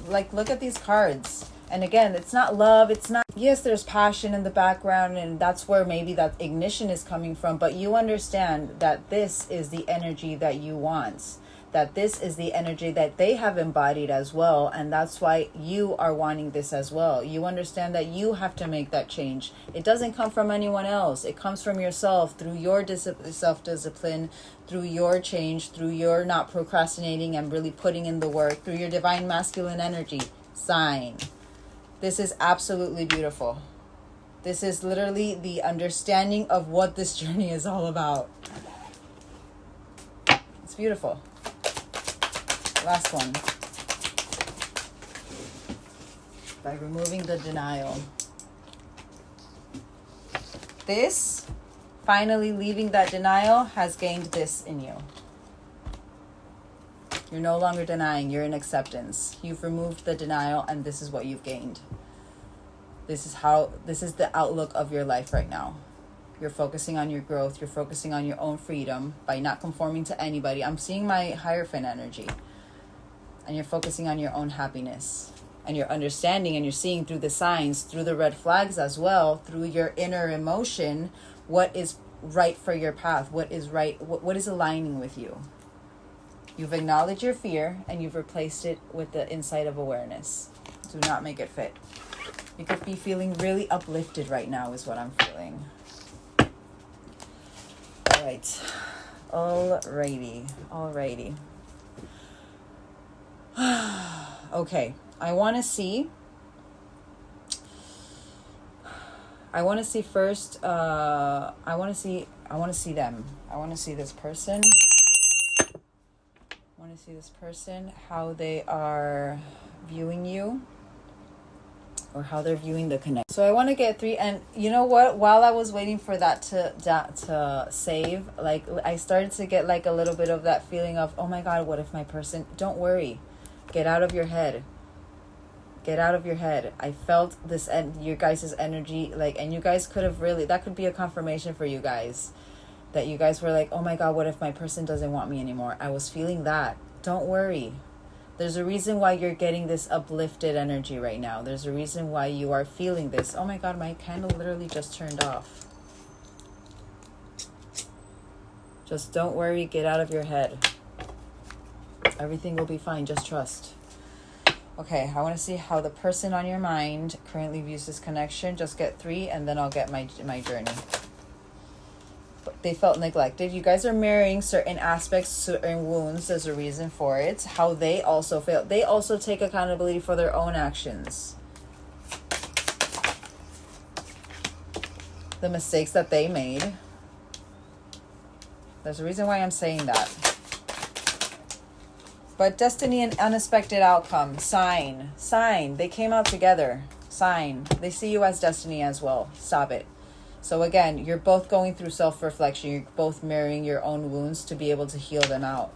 like, look at these cards. And again, it's not love. It's not, yes, there's passion in the background, and that's where maybe that ignition is coming from. But you understand that this is the energy that you want, that this is the energy that they have embodied as well. And that's why you are wanting this as well. You understand that you have to make that change. It doesn't come from anyone else. It comes from yourself, through your self-discipline, through your change, through your not procrastinating and really putting in the work, through your divine masculine energy. Sign. This is absolutely beautiful. This is literally the understanding of what this journey is all about. It's beautiful. Last one. By removing the denial. This, finally leaving that denial, has gained this in you. You're no longer denying, you're in acceptance. You've removed the denial, and this is what you've gained. This is the outlook of your life right now. You're focusing on your growth, you're focusing on your own freedom by not conforming to anybody. I'm seeing my Hierophant energy. And you're focusing on your own happiness. And you're understanding, and you're seeing through the signs, through the red flags as well, through your inner emotion, what is right for your path, what is right, what is aligning with you. You've acknowledged your fear, and you've replaced it with the insight of awareness. Do not make it fit. You could be feeling really uplifted right now, is what I'm feeling. All right. Alrighty. Okay. I want to see first, I want to see them. I want to see this person. How they are viewing you, or how they're viewing the connection. So I want to get 3, and you know what? While I was waiting for that to save, like, I started to get like a little bit of that feeling of, oh my God, what if my person? Don't worry, get out of your head. Get out of your head. I felt this, and your guys' energy, like, and you guys could have really, that could be a confirmation for you guys, that you guys were like, oh my God, what if my person doesn't want me anymore? I was feeling that. Don't worry. There's a reason why you're getting this uplifted energy right now. There's a reason why you are feeling this. Oh my God, my candle literally just turned off. Just don't worry. Get out of your head. Everything will be fine. Just trust. Okay, I want to see how the person on your mind currently views this connection. Just get 3, and then I'll get my journey. But they felt neglected. You guys are mirroring certain aspects, certain wounds. There's a reason for it. How they also felt. They also take accountability for their own actions. The mistakes that they made. There's a reason why I'm saying that. But destiny and unexpected outcome. Sign. They came out together. Sign. They see you as destiny as well. Stop it. So again, you're both going through self-reflection. You're both mirroring your own wounds to be able to heal them out.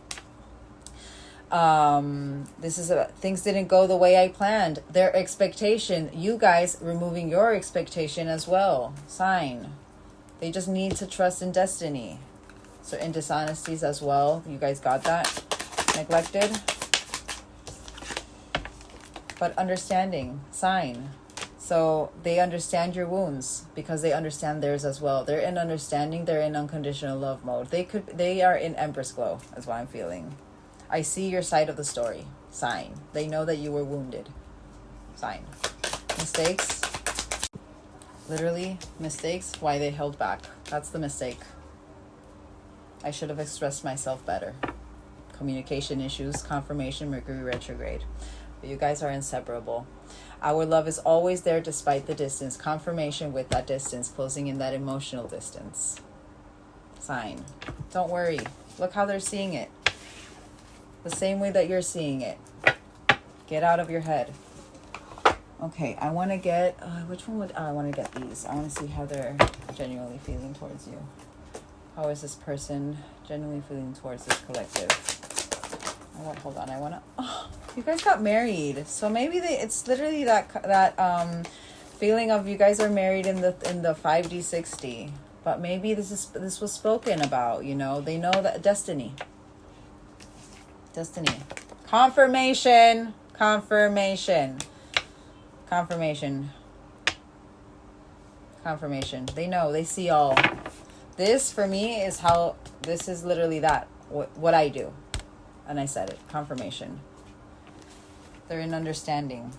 Things didn't go the way I planned. Their expectation. You guys removing your expectation as well. Sign. They just need to trust in destiny. Certain dishonesties as well. You guys got that? Neglected, but understanding. Sign. So they understand your wounds because they understand theirs as well. They're in understanding. They're in unconditional love mode. They are in Empress glow, is what I'm feeling. I see your side of the story. Sign. They know that you were wounded. Sign. Mistakes. Literally mistakes. Why they held back. That's the mistake. I should have expressed myself better. Communication issues, confirmation, Mercury retrograde. But you guys are inseparable. Our love is always there despite the distance. Confirmation with that distance, closing in that emotional distance. Sign. Don't worry. Look how they're seeing it. The same way that you're seeing it. Get out of your head. Okay, I want to get... which one would... I want to get these. I want to see how they're genuinely feeling towards you. How is this person genuinely feeling towards this collective? Hold on, I want to... Oh, you guys got married. So maybe it's literally that feeling of you guys are married in the 5D 6D. But maybe this was spoken about, you know. They know that destiny. Destiny. Confirmation. Confirmation. Confirmation. Confirmation. They know. They see all. This, for me, is how... This is literally that. What I do. And I said it. Confirmation. They're in understanding.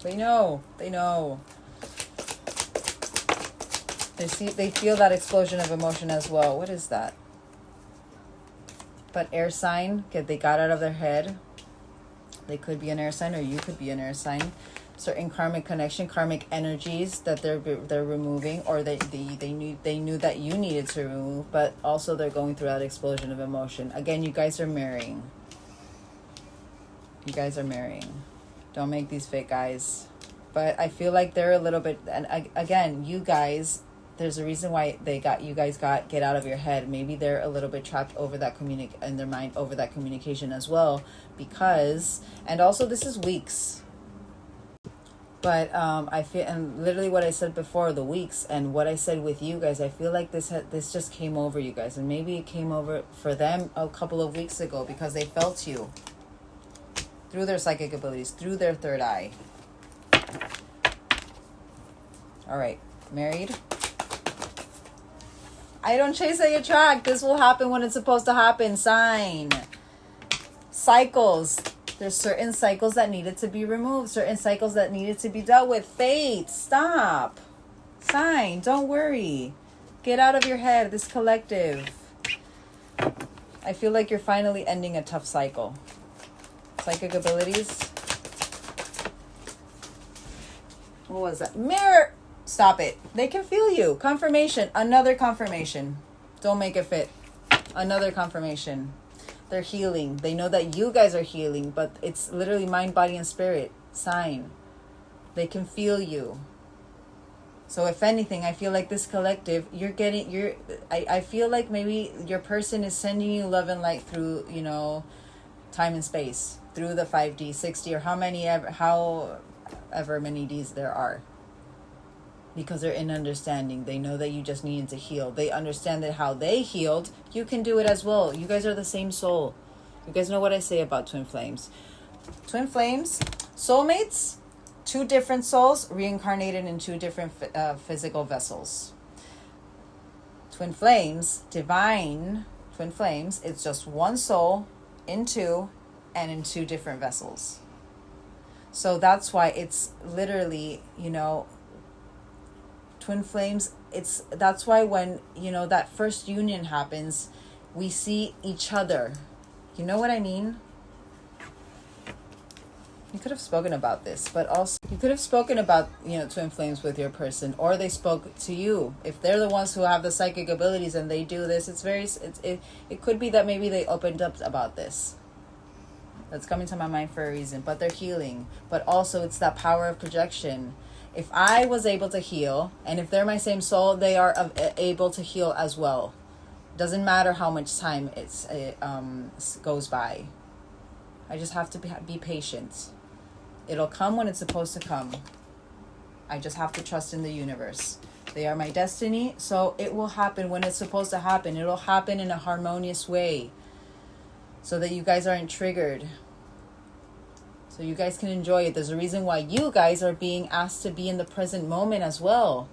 They know. They know. They feel that explosion of emotion as well. What is that? But air sign, they got out of their head. They could be an air sign, or you could be an air sign. Certain karmic connection, karmic energies that they're removing, or they knew that you needed to remove, but also they're going through that explosion of emotion. Again, you guys are marrying. You guys are marrying. Don't make these fake guys. But I feel like they're a little bit, and again, you guys, there's a reason why you guys got get out of your head. Maybe they're a little bit trapped over that in their mind over that communication as well, because, and also this is weeks. But I feel, and literally what I said before, the weeks, and what I said with you guys, I feel like this just came over you guys, and maybe it came over for them a couple of weeks ago because they felt you through their psychic abilities, through their third eye. All right, married. I don't chase, I attract. This will happen when it's supposed to happen. Sign. Cycles. There's certain cycles that needed to be removed. Certain cycles that needed to be dealt with. Fate. Stop. Sign. Don't worry. Get out of your head. This collective. I feel like you're finally ending a tough cycle. Psychic abilities. What was that? Mirror. Stop it. They can feel you. Confirmation. Another confirmation. Don't make it fit. Another confirmation. They're healing. They know that you guys are healing, but it's literally mind, body, and spirit. Sign. They can feel you. So if anything, I feel like this collective, I feel like maybe your person is sending you love and light through, you know, time and space, through the 5D, 6D, or however many Ds there are. Because they're in understanding. They know that you just needed to heal. They understand that how they healed, you can do it as well. You guys are the same soul. You guys know what I say about twin flames. Twin flames, soulmates, two different souls reincarnated in two different physical vessels. Twin flames, divine twin flames, it's just one soul in two and in two different vessels. So that's why it's literally, you know, twin flames, that's why when, you know, that first union happens, we see each other. You know what I mean? You could have spoken about this, but also you could have spoken about, you know, twin flames with your person, or they spoke to you. If they're the ones who have the psychic abilities and they do this, it could be that maybe they opened up about this. That's coming to my mind for a reason, but they're healing. But also it's that power of projection. If I was able to heal, and if they're my same soul, they are able to heal as well. Doesn't matter how much time it goes by. I just have to be patient. It'll come when it's supposed to come. I just have to trust in the universe. They are my destiny, so it will happen when it's supposed to happen. It'll happen in a harmonious way so that you guys aren't triggered. So you guys can enjoy it. There's a reason why you guys are being asked to be in the present moment as well.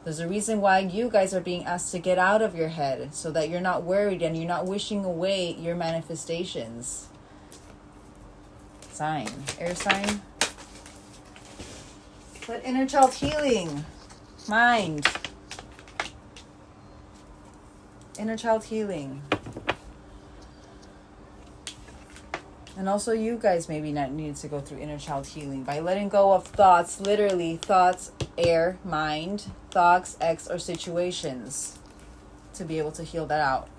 There's a reason why you guys are being asked to get out of your head so that you're not worried and you're not wishing away your manifestations. Sign. Air sign. But inner child healing. Mind. Inner child healing. And also you guys maybe not need to go through inner child healing by letting go of thoughts, literally thoughts, air, mind, thoughts, ex, or situations to be able to heal that out.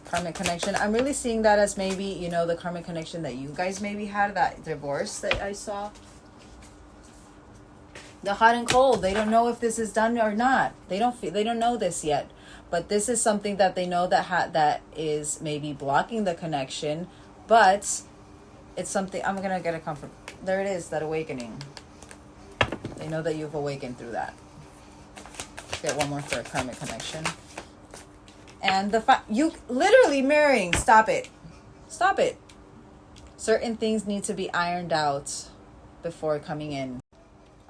Karmic connection. I'm really seeing that as maybe, you know, the karmic connection that you guys maybe had, that divorce that I saw. The hot and cold. They don't know if this is done or not. They don't know this yet. But this is something that they know that is maybe blocking the connection, but it's something. I'm gonna get a comfort. There it is, that awakening. They know that you've awakened through that. Let's get one more for a karmic connection. And you literally marrying. Stop it. Stop it. Certain things need to be ironed out before coming in.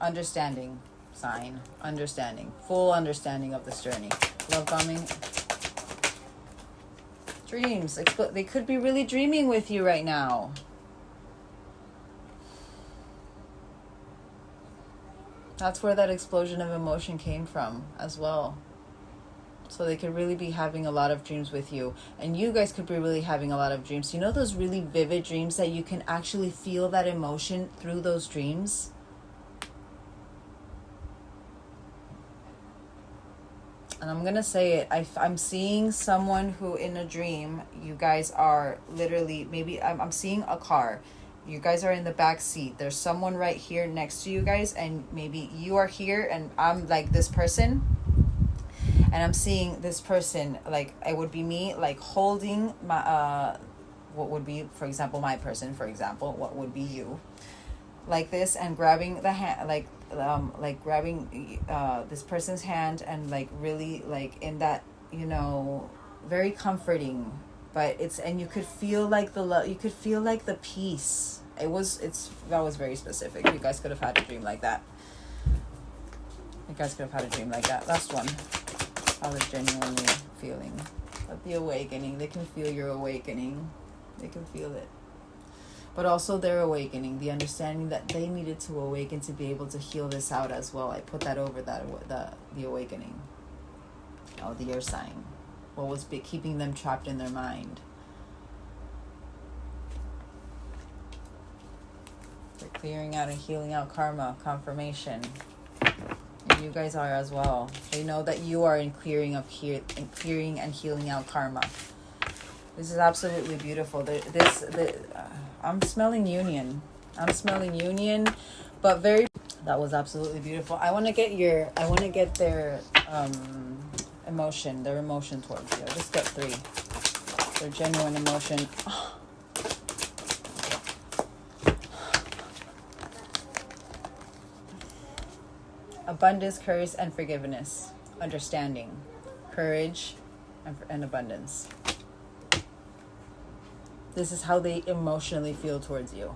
Understanding sign. Understanding. Full understanding of this journey. Love bombing. Dreams. They could be really dreaming with you right now. That's where that explosion of emotion came from as well. So they could really be having a lot of dreams with you. And you guys could be really having a lot of dreams. You know those really vivid dreams that you can actually feel that emotion through those dreams? And I'm going to say it. I'm seeing someone who in a dream, you guys are literally, maybe I'm seeing a car. You guys are in the back seat. There's someone right here next to you guys. And maybe you are here and I'm like this person. And I'm seeing this person, like it would be me, like holding my, what would be, for example, my person, for example, what would be you. Like this and grabbing the hand, like grabbing this person's hand and like really like in that, you know, very comforting, but and you could feel like the love, you could feel like the peace. That was very specific. You guys could have had a dream like that. You guys could have had a dream like that. Last one. I was genuinely feeling but the awakening. They can feel your awakening. They can feel it. But also their awakening, the understanding that they needed to awaken to be able to heal this out as well. I put that over that, the awakening. Oh, the air sign. What was keeping them trapped in their mind. They're clearing out and healing out karma, confirmation. And you guys are as well. They know that you are in clearing and healing out karma. This is absolutely beautiful. I'm smelling union. But that was absolutely beautiful. I want to get their emotion towards you. Just get 3. Their genuine emotion. Oh. Abundance, courage, and forgiveness. Understanding, courage, and abundance. This is how they emotionally feel towards you.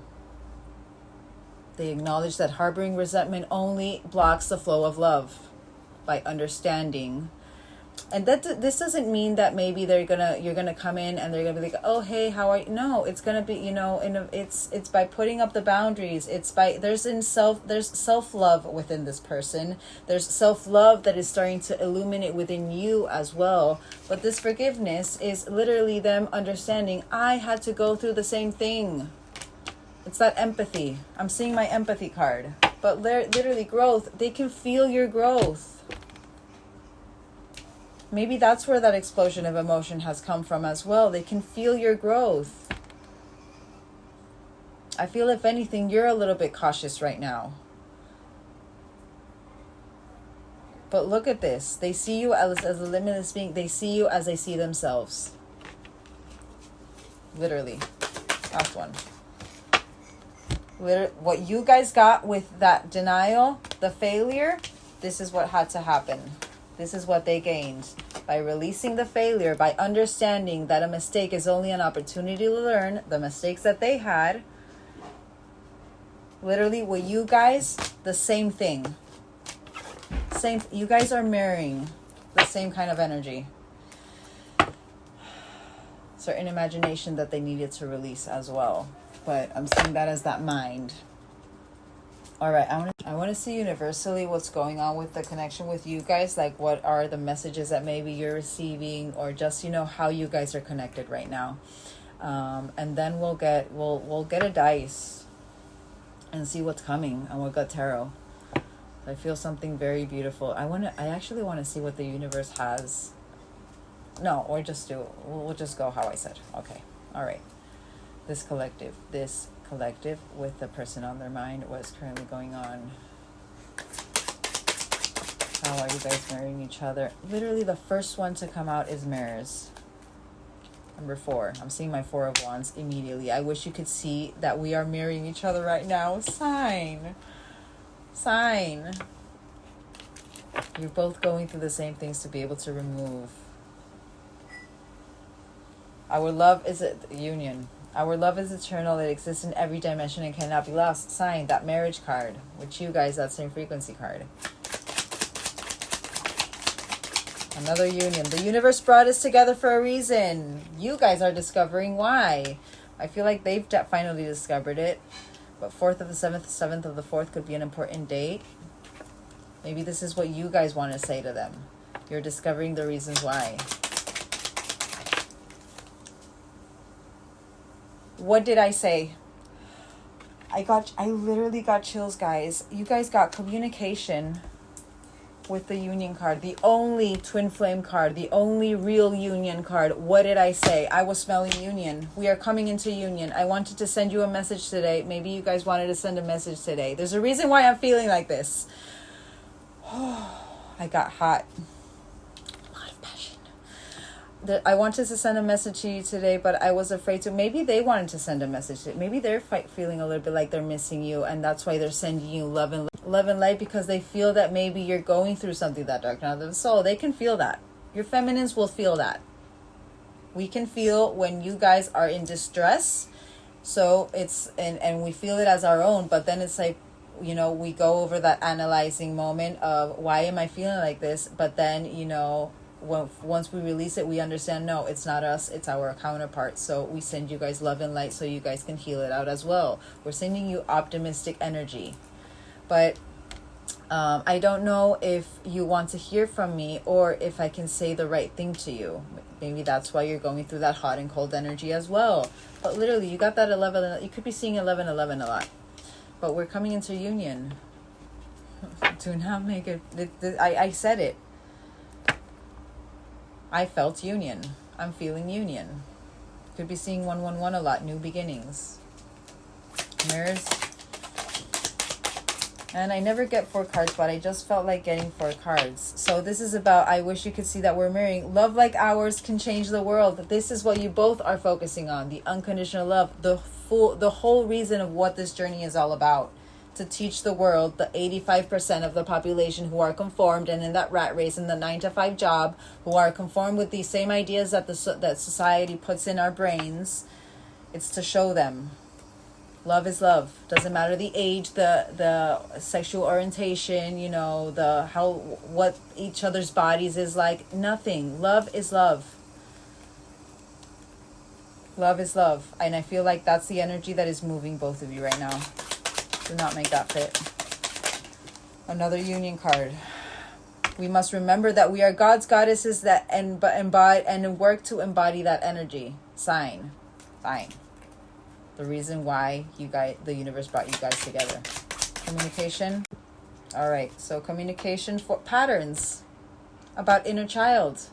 They acknowledge that harboring resentment only blocks the flow of love by understanding. And this doesn't mean that maybe you're gonna come in and they're gonna be like, oh hey, how are you? No, it's gonna be, it's by putting up the boundaries. It's by there's self-love within this person. There's self-love that is starting to illuminate within you as well. But this forgiveness is literally them understanding I had to go through the same thing. It's that empathy. I'm seeing my empathy card. But literally growth. They can feel your growth. Maybe that's where that explosion of emotion has come from as well. They can feel your growth. I feel if anything, you're a little bit cautious right now. But look at this. They see you as a limitless being. They see you as they see themselves. Literally. Last one. What you guys got with that denial, the failure, this is what had to happen. This is what they gained. By releasing the failure, by understanding that a mistake is only an opportunity to learn, the mistakes that they had. Literally, with you guys, the same thing. You guys are mirroring the same kind of energy. Certain imagination that they needed to release as well. But I'm seeing that as that mind. All right, I want to see universally what's going on with the connection with you guys. Like, what are the messages that maybe you're receiving, or just how you guys are connected right now. And then we'll get a dice and see what's coming, and we'll get tarot. I feel something very beautiful. I actually want to see what the universe has. No, we'll just go how I said. Okay, all right. This collective with the person on their mind, what's currently going on. How are you guys marrying each other? Literally the first one to come out is mirrors. Number 4. I'm seeing my 4 of Wands immediately. I wish you could see that we are marrying each other right now. Sign. You're both going through the same things to be able to remove. Our love is a union. Our love is eternal. It exists in every dimension and cannot be lost. Sign. That marriage card. With you guys, that same frequency card. Another union. The universe brought us together for a reason. You guys are discovering why. I feel like they've finally discovered it. But 4th of the 7th, 7th of the 4th could be an important date. Maybe this is what you guys want to say to them. You're discovering the reasons why. What did I say? I literally got chills, guys. You guys got communication with the union card. The only twin flame card. The only real union card. What did I say? I was smelling union. We are coming into union. I wanted to send you a message today. Maybe you guys wanted to send a message today. There's a reason why I'm feeling like this. I got hot. A lot of passion. I wanted to send a message to you today, but I was afraid to. Maybe they wanted to send a message. Maybe they're feeling a little bit like they're missing you, and that's why they're sending you love and light, because they feel that maybe you're going through something, that dark night of the soul. They can feel that. Your feminines will feel that. We can feel when you guys are in distress. So it's, and we feel it as our own, but then it's like, you know, we go over that analyzing moment of why am I feeling like this? But then, you know, once we release it, we understand, no, it's not us, it's our counterparts. So we send you guys love and light so you guys can heal it out as well. We're sending you optimistic energy. But I don't know if you want to hear from me or if I can say the right thing to you. Maybe that's why you're going through that hot and cold energy as well. But literally, you got that 11. You could be seeing 11:11 a lot. But we're coming into union. Do not make it. I said it. I felt union. I'm feeling union. Could be seeing 111 a lot. New beginnings. Mirrors. And I never get 4 cards, but I just felt like getting 4 cards. So this is about, I wish you could see that we're mirroring. Love like ours can change the world. This is what you both are focusing on. The unconditional love. The whole reason of what this journey is all about. To teach the world, the 85% of the population who are conformed and in that rat race in the 9-to-5 job, who are conformed with these same ideas that that society puts in our brains. It's to show them. Love is love. Doesn't matter the age, the sexual orientation, you know, what each other's bodies is like. Nothing. Love is love. Love is love. And I feel like that's the energy that is moving both of you right now. Do not make that fit. Another union card. We must remember that we are God's goddesses that embody and work to embody that energy. Sign. Fine. The reason why the universe brought you guys together. Communication. All right. So communication for patterns about inner child.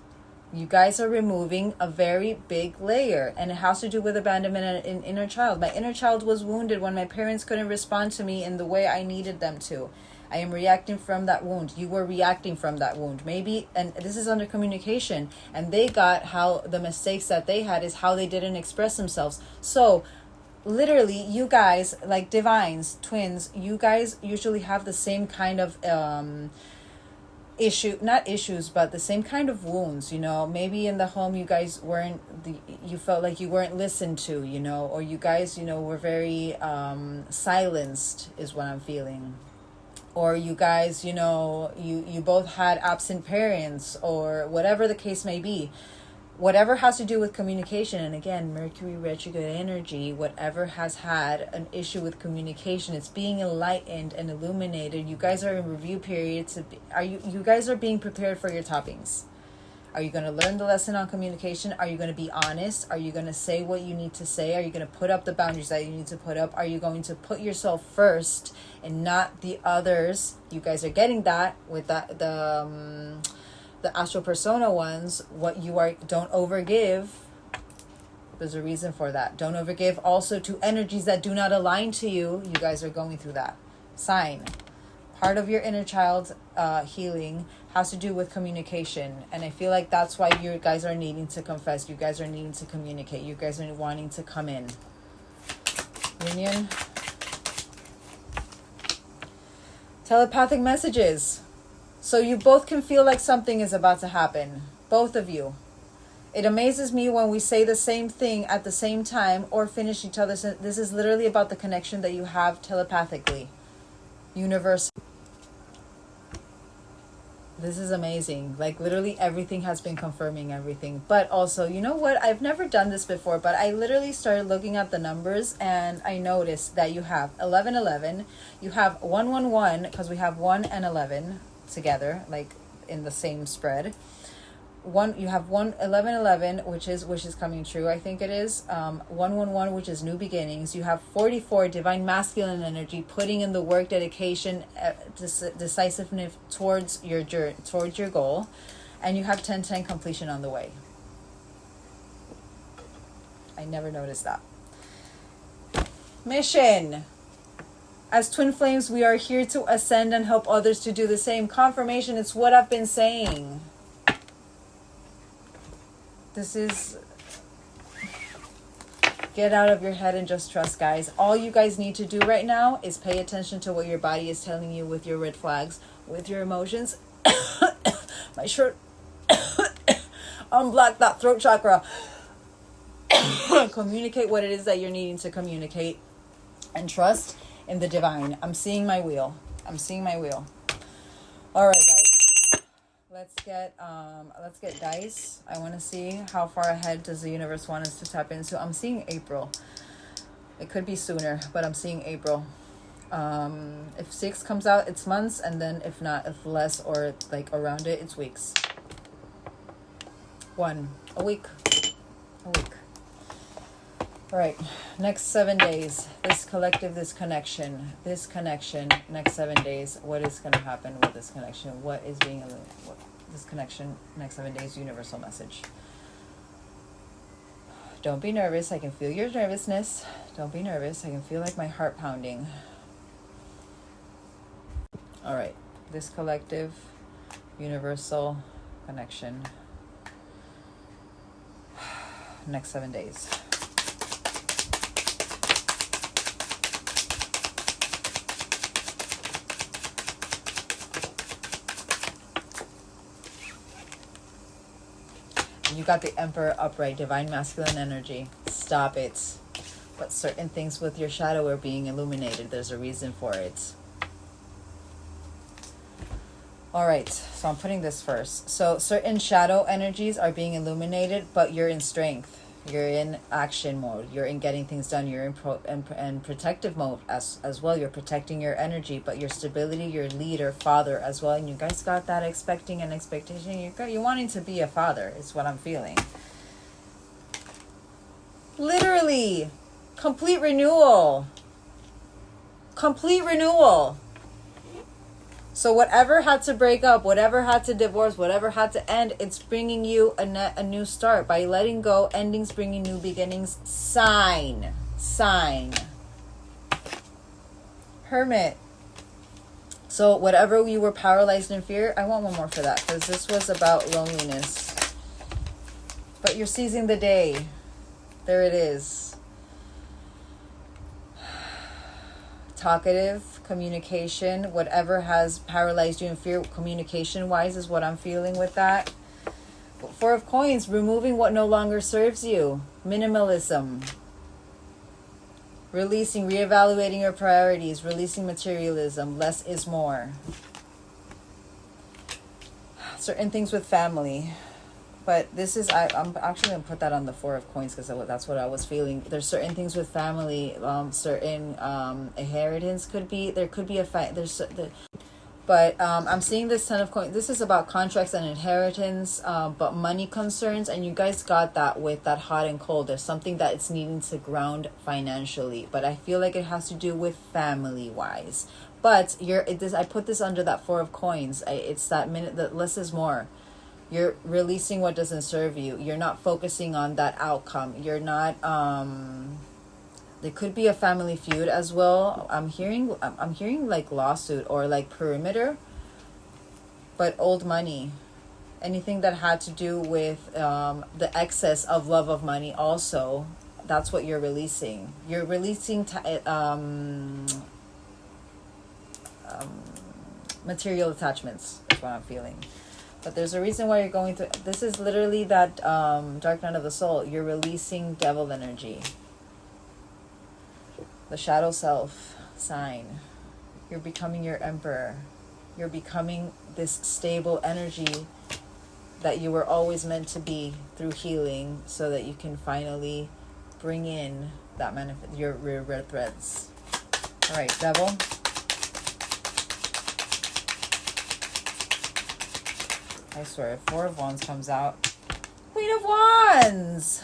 You guys are removing a very big layer, and it has to do with abandonment and inner child. My inner child was wounded when my parents couldn't respond to me in the way I needed them to. I am reacting from that wound. You were reacting from that wound. Maybe, and this is under communication, and they got how the mistakes that they had is how they didn't express themselves. So literally, you guys, like divines, twins, you guys usually have the same kind of not issues, but the same kind of wounds, you know. Maybe in the home you guys you felt like you weren't listened to, you know, or you guys, you know, were very silenced is what I'm feeling. Or you guys, you know, you both had absent parents, or whatever the case may be. Whatever has to do with communication, and again, Mercury retrograde energy, whatever has had an issue with communication, it's being enlightened and illuminated. You guys are in review period. You guys are being prepared for your toppings. Are you going to learn the lesson on communication? Are you going to be honest? Are you going to say what you need to say? Are you going to put up the boundaries that you need to put up? Are you going to put yourself first and not the others? You guys are getting that with the astral persona ones. What you are, don't overgive. There's a reason for that. Don't overgive also to energies that do not align to you. You guys are going through that. Sign. Part of your inner child healing has to do with communication. And I feel like that's why you guys are needing to confess. You guys are needing to communicate. You guys are wanting to come in. Union. Telepathic messages. So you both can feel like something is about to happen. Both of you. It amazes me when we say the same thing at the same time or finish each other's. This is literally about the connection that you have telepathically. Universe. This is amazing. Like literally everything has been confirming everything. But also, you know what? I've never done this before, but I literally started looking at the numbers and I noticed that you have 1111, you have 111 because we have 1 and 11 together, like in the same spread. You have 1111, which is coming true, I think it is. 111, which is new beginnings. You have 44, divine masculine energy, putting in the work, dedication, decisiveness towards your goal, and you have 1010, completion on the way. I never noticed that. Mission. As twin flames, we are here to ascend and help others to do the same. Confirmation. It's what I've been saying. This is, get out of your head and just trust, guys. All you guys need to do right now is pay attention to what your body is telling you with your red flags, with your emotions. My shirt. Unblock that throat chakra. Communicate what it is that you're needing to communicate. And trust in the divine. I'm seeing my wheel. All right, guys. Let's get dice. I want to see how far ahead does the universe want us to tap into. I'm seeing April. It could be sooner, but I'm seeing April. If 6 comes out, it's months, and then if not, if less or like around it, it's weeks. 1, a week. All right, next 7 days. This collective, this connection, next 7 days. What is going to happen with this connection? What is being this connection next 7 days? Universal message. Don't be nervous. I can feel your nervousness. Don't be nervous. I can feel like my heart pounding. All right, this collective, universal connection. Next 7 days. You got the Emperor upright, divine masculine energy. Stop it. But certain things with your shadow are being illuminated. There's a reason for it. All right, so I'm putting this first. So certain shadow energies are being illuminated, but you're in strength. You're in action mode. You're in getting things done. You're in protective mode as well. You're protecting your energy, but your stability, your leader, father as well. And you guys got that expecting and expectation. You're wanting to be a father is what I'm feeling. Literally, complete renewal. So whatever had to break up, whatever had to divorce, whatever had to end, it's bringing you a new start. By letting go, endings bringing new beginnings. Sign. Hermit. So whatever you were paralyzed in fear, I want one more for that because this was about loneliness. But you're seizing the day. There it is. Talkative. Communication, whatever has paralyzed you in fear, communication wise is what I'm feeling with that. 4 of Coins, removing what no longer serves you. Minimalism. Releasing, reevaluating your priorities, releasing materialism. Less is more. Certain things with family. But this is, I'm actually going to put that on the 4 of Coins because that's what I was feeling. There's certain things with family, certain inheritance could be, there could be but I'm seeing this 10 of Coins. This is about contracts and inheritance, but money concerns, and you guys got that with that hot and cold. There's something that it's needing to ground financially, but I feel like it has to do with family-wise. But I put this under that 4 of Coins. It's that minute that less is more. You're releasing what doesn't serve you. You're not focusing on that outcome. You're not There could be a family feud as well. I'm hearing like lawsuit or like perimeter, but old money. Anything that had to do with the excess of love of money also, that's what you're releasing. You're releasing material attachments is what I'm feeling. But there's a reason why you're going through. This is literally that dark night of the soul. You're releasing devil energy. The shadow self sign. You're becoming your emperor. You're becoming this stable energy that you were always meant to be through healing, so that you can finally bring in that your red threads. All right, devil. I swear, if 4 of Wands comes out, Queen of Wands.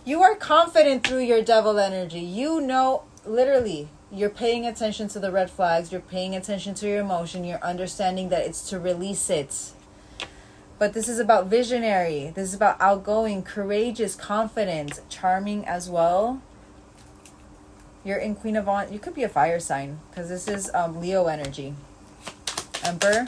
You are confident through your devil energy. You know, literally, you're paying attention to the red flags. You're paying attention to your emotion. You're understanding that it's to release it. But this is about visionary. This is about outgoing, courageous, confident, charming as well. You're in Queen of Wands. You could be a fire sign, because this is Leo energy. Emperor.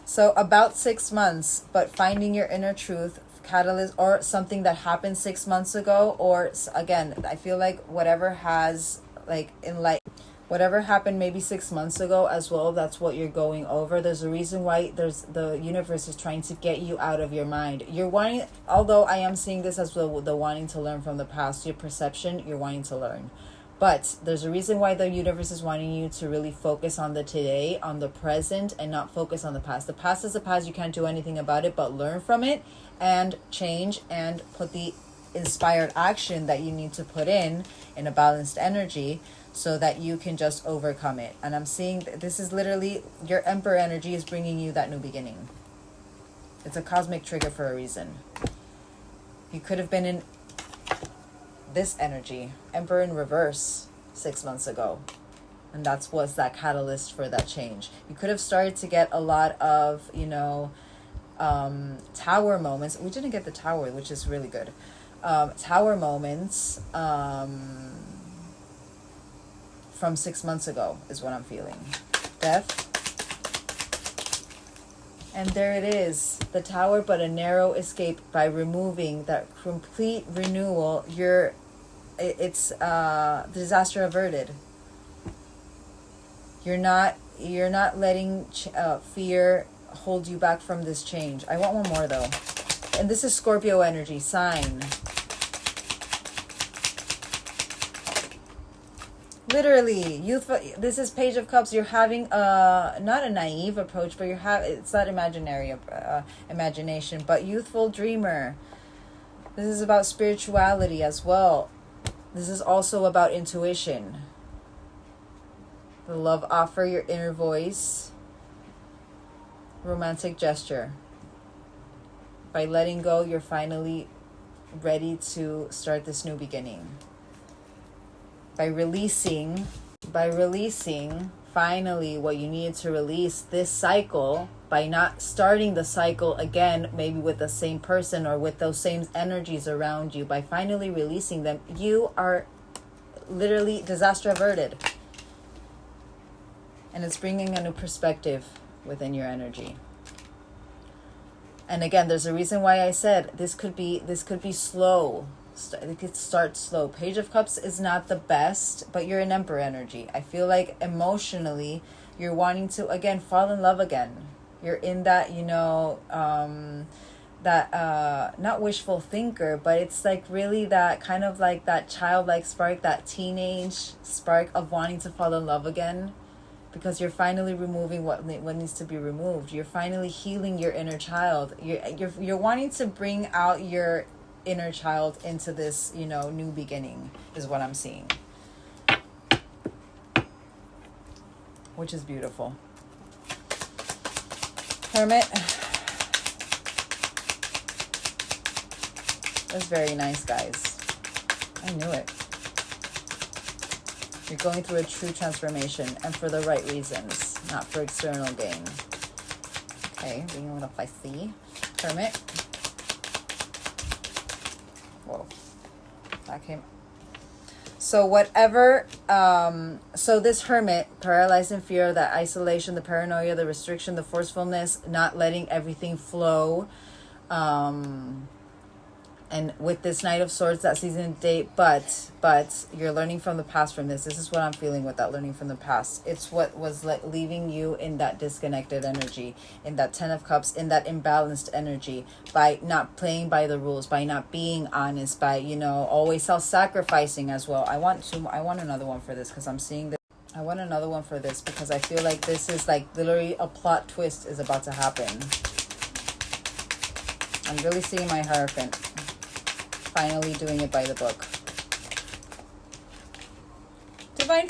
So about 6 months, but finding your inner truth, catalyst, or something that happened 6 months ago, or again, I feel like whatever has like in light, whatever happened maybe 6 months ago as well, that's what you're going over. There's a reason why the universe is trying to get you out of your mind. You're wanting, although I am seeing this as the wanting to learn from the past, your perception, you're wanting to learn. But there's a reason why the universe is wanting you to really focus on the today, on the present, and not focus on the past. The past is the past. You can't do anything about it, but learn from it and change and put the inspired action that you need to put in a balanced energy, so that you can just overcome it. And I'm seeing this is literally your Emperor energy is bringing you that new beginning. It's a cosmic trigger for a reason. You could have been in this energy, Emperor in reverse, 6 months ago, and that's was that catalyst for that change. You could have started to get a lot of tower moments. We didn't get the tower, which is really good. Tower moments from 6 months ago is what I'm feeling. Death. And there it is, the tower, but a narrow escape by removing that complete renewal. It's disaster averted. You're not letting fear hold you back from this change. I want one more though. And this is Scorpio energy, sign. Literally, youthful. This is Page of Cups. You're having not a naive approach, but it's not imagination, but youthful dreamer. This is about spirituality as well. This is also about intuition. The love offer, your inner voice, romantic gesture. By letting go, you're finally ready to start this new beginning. By releasing finally what you needed to release this cycle, by not starting the cycle again, maybe with the same person or with those same energies around you, by finally releasing them, you are literally disaster averted. And it's bringing a new perspective within your energy. And again, there's a reason why I said this could be slow. It could start slow. Page of Cups is not the best, but you're an Emperor energy. I feel like emotionally, you're wanting to, again, fall in love again. You're in that, not wishful thinker, but it's like really that kind of like that childlike spark, that teenage spark of wanting to fall in love again. Because you're finally removing what needs to be removed. You're finally healing your inner child. You're wanting to bring out your inner child into this, new beginning is what I'm seeing. Which is beautiful. Hermit. That's very nice, guys. I knew it. You're going through a true transformation, and for the right reasons, not for external gain. Okay, being a little feisty. Hermit. Whoa. That came. So whatever, so this hermit, paralyzed in fear, that isolation, the paranoia, the restriction, the forcefulness, not letting everything flow, and with this Knight of Swords, that season date, but you're learning from the past from this. This is what I'm feeling with that learning from the past. It's what was leaving you in that disconnected energy, in that Ten of Cups, in that imbalanced energy, by not playing by the rules, by not being honest, by, you know, always self-sacrificing as well. I want another one for this, because I'm seeing this. I want another one for this because I feel like this is like literally a plot twist is about to happen. I'm really seeing my Hierophant finally doing it by the book. Divine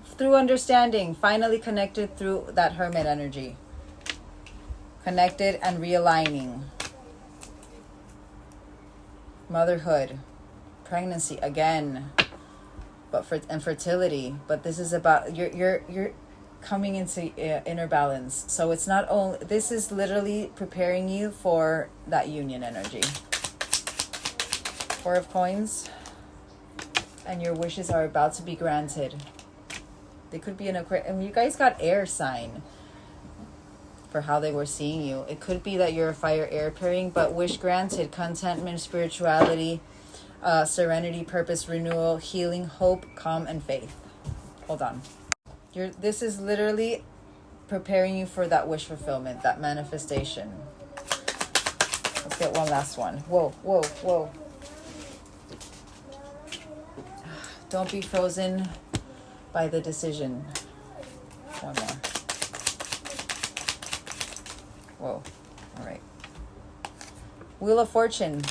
through understanding, finally connected through that Hermit energy. Connected and realigning. Motherhood, pregnancy again, but and fertility. But this is about you're coming into inner balance. So it's not only, this is literally preparing you for that union energy. Four of Coins, and your wishes are about to be granted. They could be an Aquarius, and you guys got air sign for how they were seeing you. It could be that you're a fire air pairing, but wish granted, contentment, spirituality, serenity, purpose, renewal, healing, hope, calm, and faith. Hold on. This is literally preparing you for that wish fulfillment, that manifestation. Let's get one last one. Whoa, whoa, whoa. Don't be frozen by the decision. One more. Whoa. All right. Wheel of Fortune.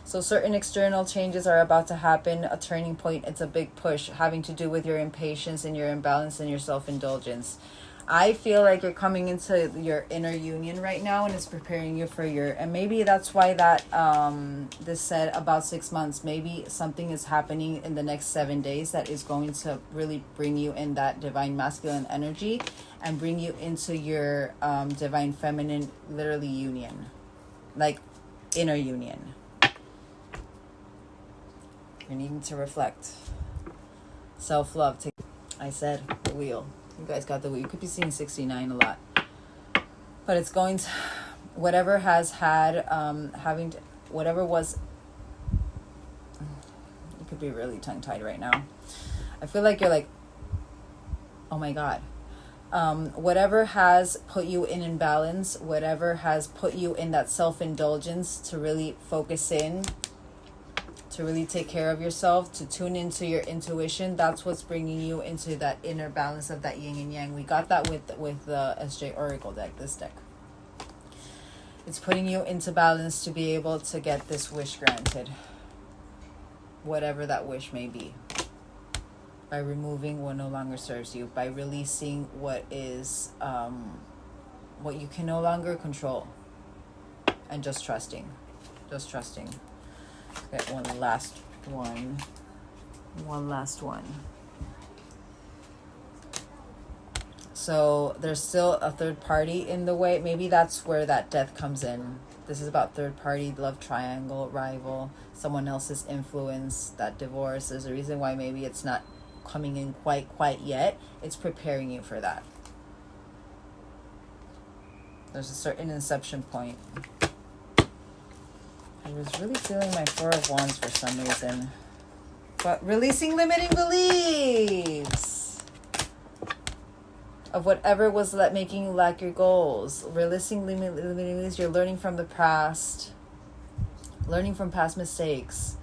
So certain external changes are about to happen. A turning point. It's a big push having to do with your impatience and your imbalance and your self-indulgence. I feel like you're coming into your inner union right now, and it's preparing you for your, and maybe that's why that this said about 6 months. Maybe something is happening in the next 7 days that is going to really bring you in that divine masculine energy and bring you into your divine feminine, literally union, like inner union. You're needing to reflect. Self-love. I said the wheel. You guys got the wheel. You could be seeing 69 a lot. But it's going to, whatever has had, whatever was, you could be really tongue-tied right now. I feel like you're like, oh my God. Whatever has put you in imbalance, whatever has put you in that self-indulgence to really focus in, to really take care of yourself, to tune into your intuition, that's what's bringing you into that inner balance of that yin and yang. We got that with the SJ Oracle deck, this deck. It's putting you into balance to be able to get this wish granted, whatever that wish may be, by removing what no longer serves you, by releasing what is what you can no longer control, and just trusting. Get one last one. So there's still a third party in the way. Maybe that's where that death comes in. This is about third party, love triangle, rival, someone else's influence, that divorce. There's a reason why maybe it's not coming in quite yet. It's preparing you for that. There's a certain inception point. I was really feeling my Four of Wands for some reason. But releasing limiting beliefs of whatever was making you lack your goals. Releasing limiting beliefs. You're learning from the past. Learning from past mistakes.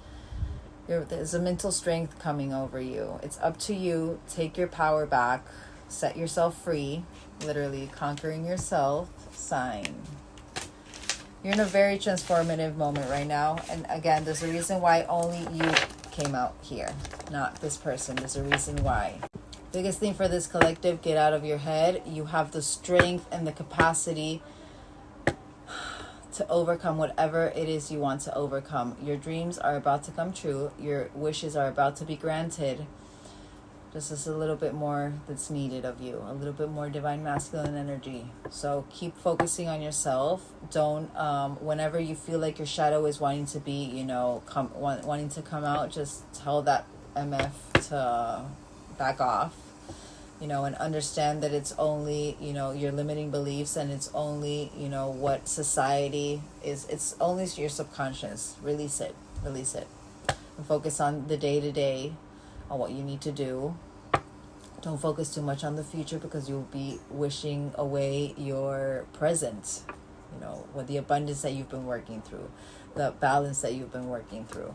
There's a mental strength coming over you. It's up to you. Take your power back. Set yourself free. Literally conquering yourself. Sign. You're in a very transformative moment right now. And again, there's a reason why only you came out here, not this person. There's a reason why. Biggest thing for this collective, get out of your head. You have the strength and the capacity to overcome whatever it is you want to overcome. Your dreams are about to come true. Your wishes are about to be granted. Just as a little bit more that's needed of you, a little bit more divine masculine energy. So keep focusing on yourself. Don't whenever you feel like your shadow is wanting to be, you know, wanting to come out, just tell that MF to back off, you know, and understand that it's only, you know, your limiting beliefs, and it's only, you know, what society is. It's only your subconscious. Release it, and focus on the day-to-day, on what you need to do. Don't focus too much on the future, because you'll be wishing away your present, you know, with the abundance that you've been working through, the balance that you've been working through.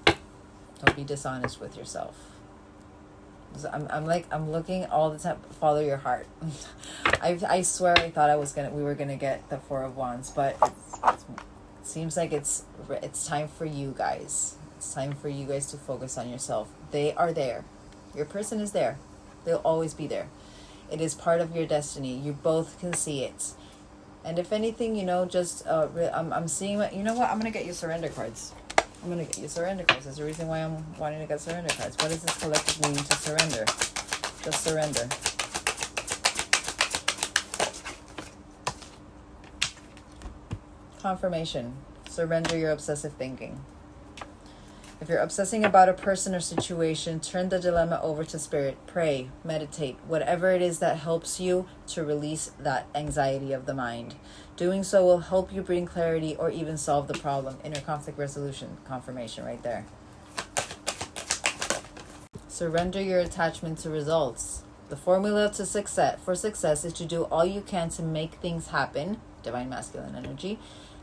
Don't be dishonest with yourself. I'm looking all the time. Follow your heart. I swear I thought we were gonna get the Four of Wands, but it seems like it's time for you guys. It's time for you guys to focus on yourself. They are there. Your person is there. They'll always be there. It is part of your destiny. You both can see it. And if anything, you know, just I'm seeing what, you know what? I'm gonna get you surrender cards. I'm gonna get you surrender cards. There's a reason why I'm wanting to get surrender cards. What does this collective mean to surrender? Just surrender. Confirmation. Surrender your obsessive thinking. If you're obsessing about a person or situation, turn the dilemma over to spirit. Pray, meditate, whatever it is that helps you to release that anxiety of the mind. Doing so will help you bring clarity or even solve the problem. Inner conflict resolution. Confirmation right there. Surrender your attachment to results. The formula to success is to do all you can to make things happen. Divine masculine energy.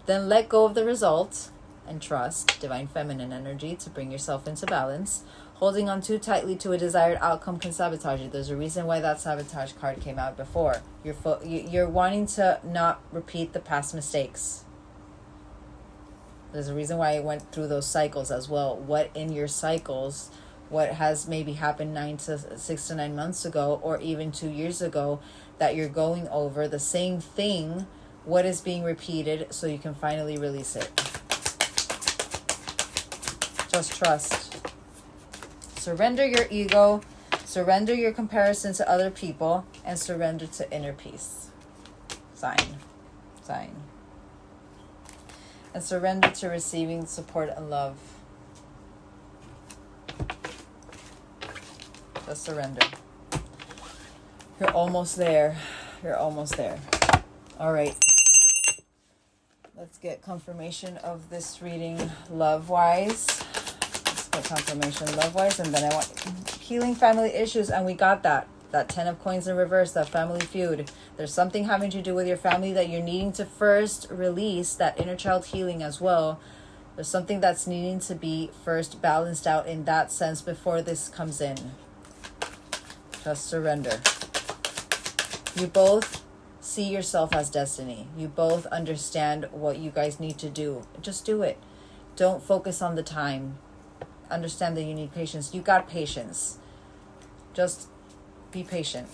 Then let go of the results and trust, divine feminine energy, to bring yourself into balance. Holding on too tightly to a desired outcome can sabotage it. There's a reason why that sabotage card came out before. You're wanting to not repeat the past mistakes. There's a reason why I went through those cycles as well. What in your cycles, what has maybe happened 6 to 9 months ago, or even 2 years ago, that you're going over the same thing, what is being repeated, so you can finally release it. Just trust. Surrender your ego, surrender your comparison to other people, and surrender to inner peace. Sign. And surrender to receiving support and love. Just surrender. You're almost there. All right. Let's get confirmation of this reading love-wise. Confirmation love-wise, and then I want healing family issues, and we got that 10 of coins in reverse, that family feud. There's something having to do with your family that you're needing to first release, that inner child healing as well. There's something that's needing to be first balanced out in that sense before this comes in. Just surrender. You both see yourself as destiny. You both understand what you guys need to do. Just do it. Don't focus on the time. Understand that you need patience. You got patience. Just be patient.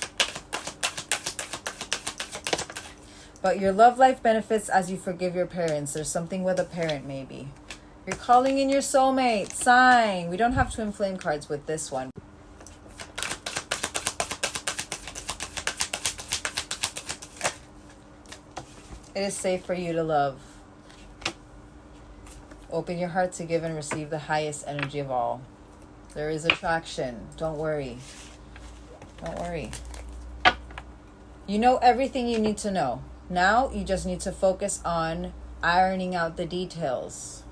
But your love life benefits as you forgive your parents. There's something with a parent maybe. You're calling in your soulmate. Sign. We don't have twin flame cards with this one. It is safe for you to love. Open your heart to give and receive the highest energy of all. There is attraction. Don't worry. You know everything you need to know. Now you just need to focus on ironing out the details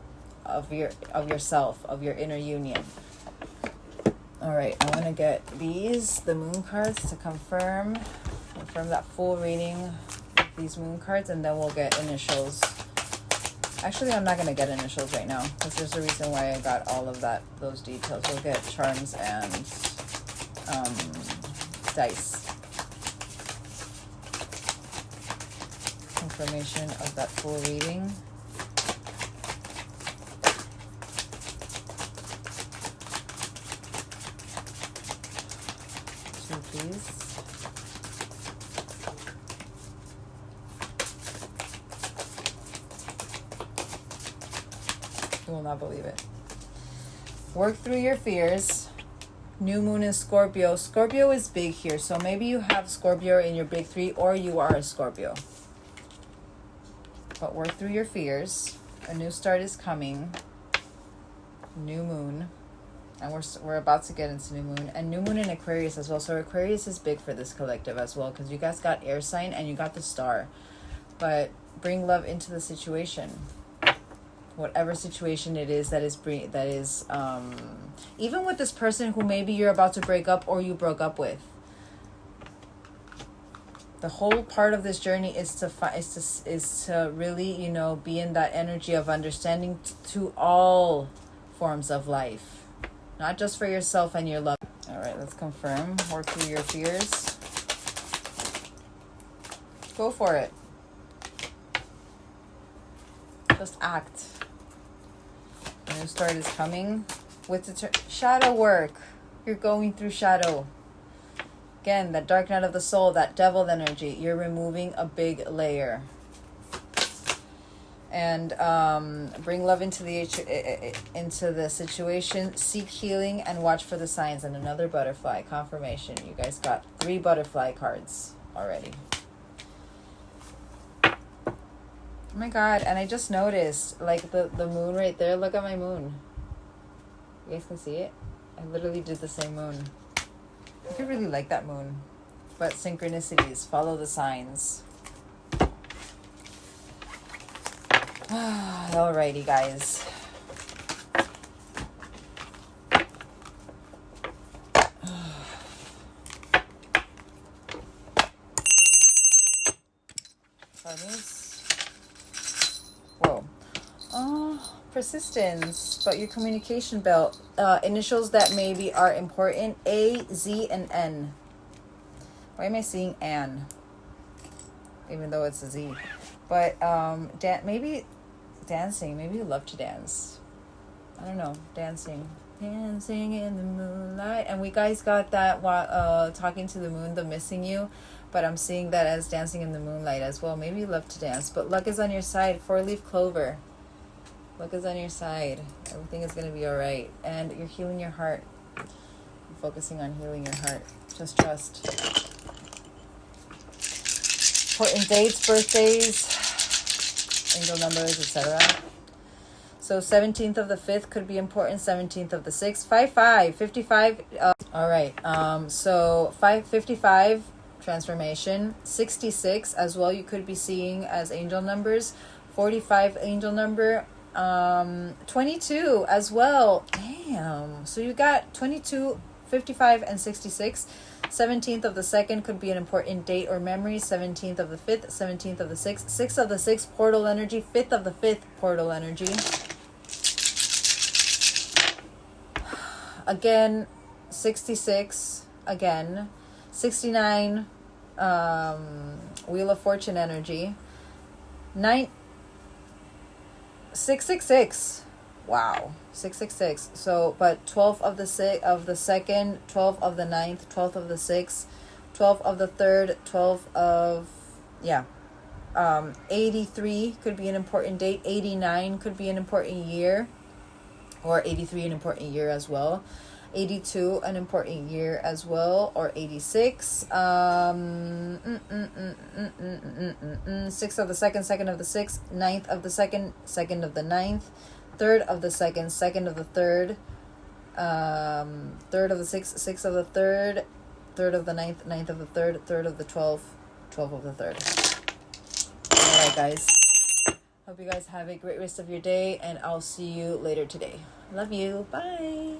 of yourself, of your inner union. All right, I'm going to get the moon cards to confirm that full reading with these moon cards, and then we'll get initials. Actually, I'm not going to get initials right now, because there's a reason why I got all of those details. We'll get charms and dice. Confirmation of that full reading. Two, please. You will not believe it. Work through your fears. New moon in Scorpio. Scorpio is big here. So maybe you have Scorpio in your big three, or you are a Scorpio. But work through your fears. A new start is coming. New moon. And we're about to get into new moon. And new moon in Aquarius as well. So Aquarius is big for this collective as well, because you guys got air sign and you got the star. But bring love into the situation. Whatever situation it is that is even with this person who maybe you're about to break up or you broke up with. The whole part of this journey is to really, you know, be in that energy of understanding to all forms of life, not just for yourself and your love. All right, let's confirm. Work through your fears. Go for it. Just act. A new start is coming with the shadow work. You're going through shadow. Again, that dark night of the soul, that devil energy. You're removing a big layer. And bring love into the situation. Seek healing and watch for the signs. And another butterfly confirmation. You guys got 3 butterfly cards already. Oh my God, and I just noticed, like, the moon right there. Look at my moon. You guys can see it? I literally did the same moon. I could really like that moon. But synchronicities, follow the signs. Alrighty, guys. Whoa. Oh, persistence. But your communication belt. Initials that maybe are important. A, Z, and N. Why am I seeing N? Even though it's a Z. But maybe dancing. Maybe you love to dance. I don't know. Dancing. Dancing in the moonlight. And we guys got that talking to the moon, the missing you. But I'm seeing that as dancing in the moonlight as well. Maybe you love to dance. But luck is on your side. 4-leaf clover. Luck is on your side. Everything is going to be all right. And you're healing your heart. You're focusing on healing your heart. Just trust. Important dates, birthdays, angel numbers, etc. So 17th of the 5th could be important. 17th of the 6th. 55. 55. All right. So 55. Transformation. 66 as well, you could be seeing as angel numbers. 45 angel number. 22 as well. Damn. So you got 22, 55, and 66. 17th of the 2nd could be an important date or memory. 17th of the 5th, 17th of the 6th, 6th of the 6th, portal energy. 5th of the 5th, portal energy. Again, 66. Again, 69. Wheel of Fortune energy. 666. Wow. 666. So, but 12th of the 2nd, 12th of the 9th, 12th of the 6th, 12th of the 3rd, 12th of 83 could be an important date. 89 could be an important year, or 83 an important year as well. 82 an important year as well, or 86. 6th of the 2nd, 2nd of the 6th, 9th of the 2nd, 2nd of the 9th, 3rd of the 2nd, 2nd of the 3rd, 3rd of the 6th, 6th of the 3rd, 3rd of the 9th, 9th of the 3rd, 3rd of the 12th, 12th of the 3rd. All right, guys. Hope you guys have a great rest of your day, and I'll see you later today. Love you. Bye.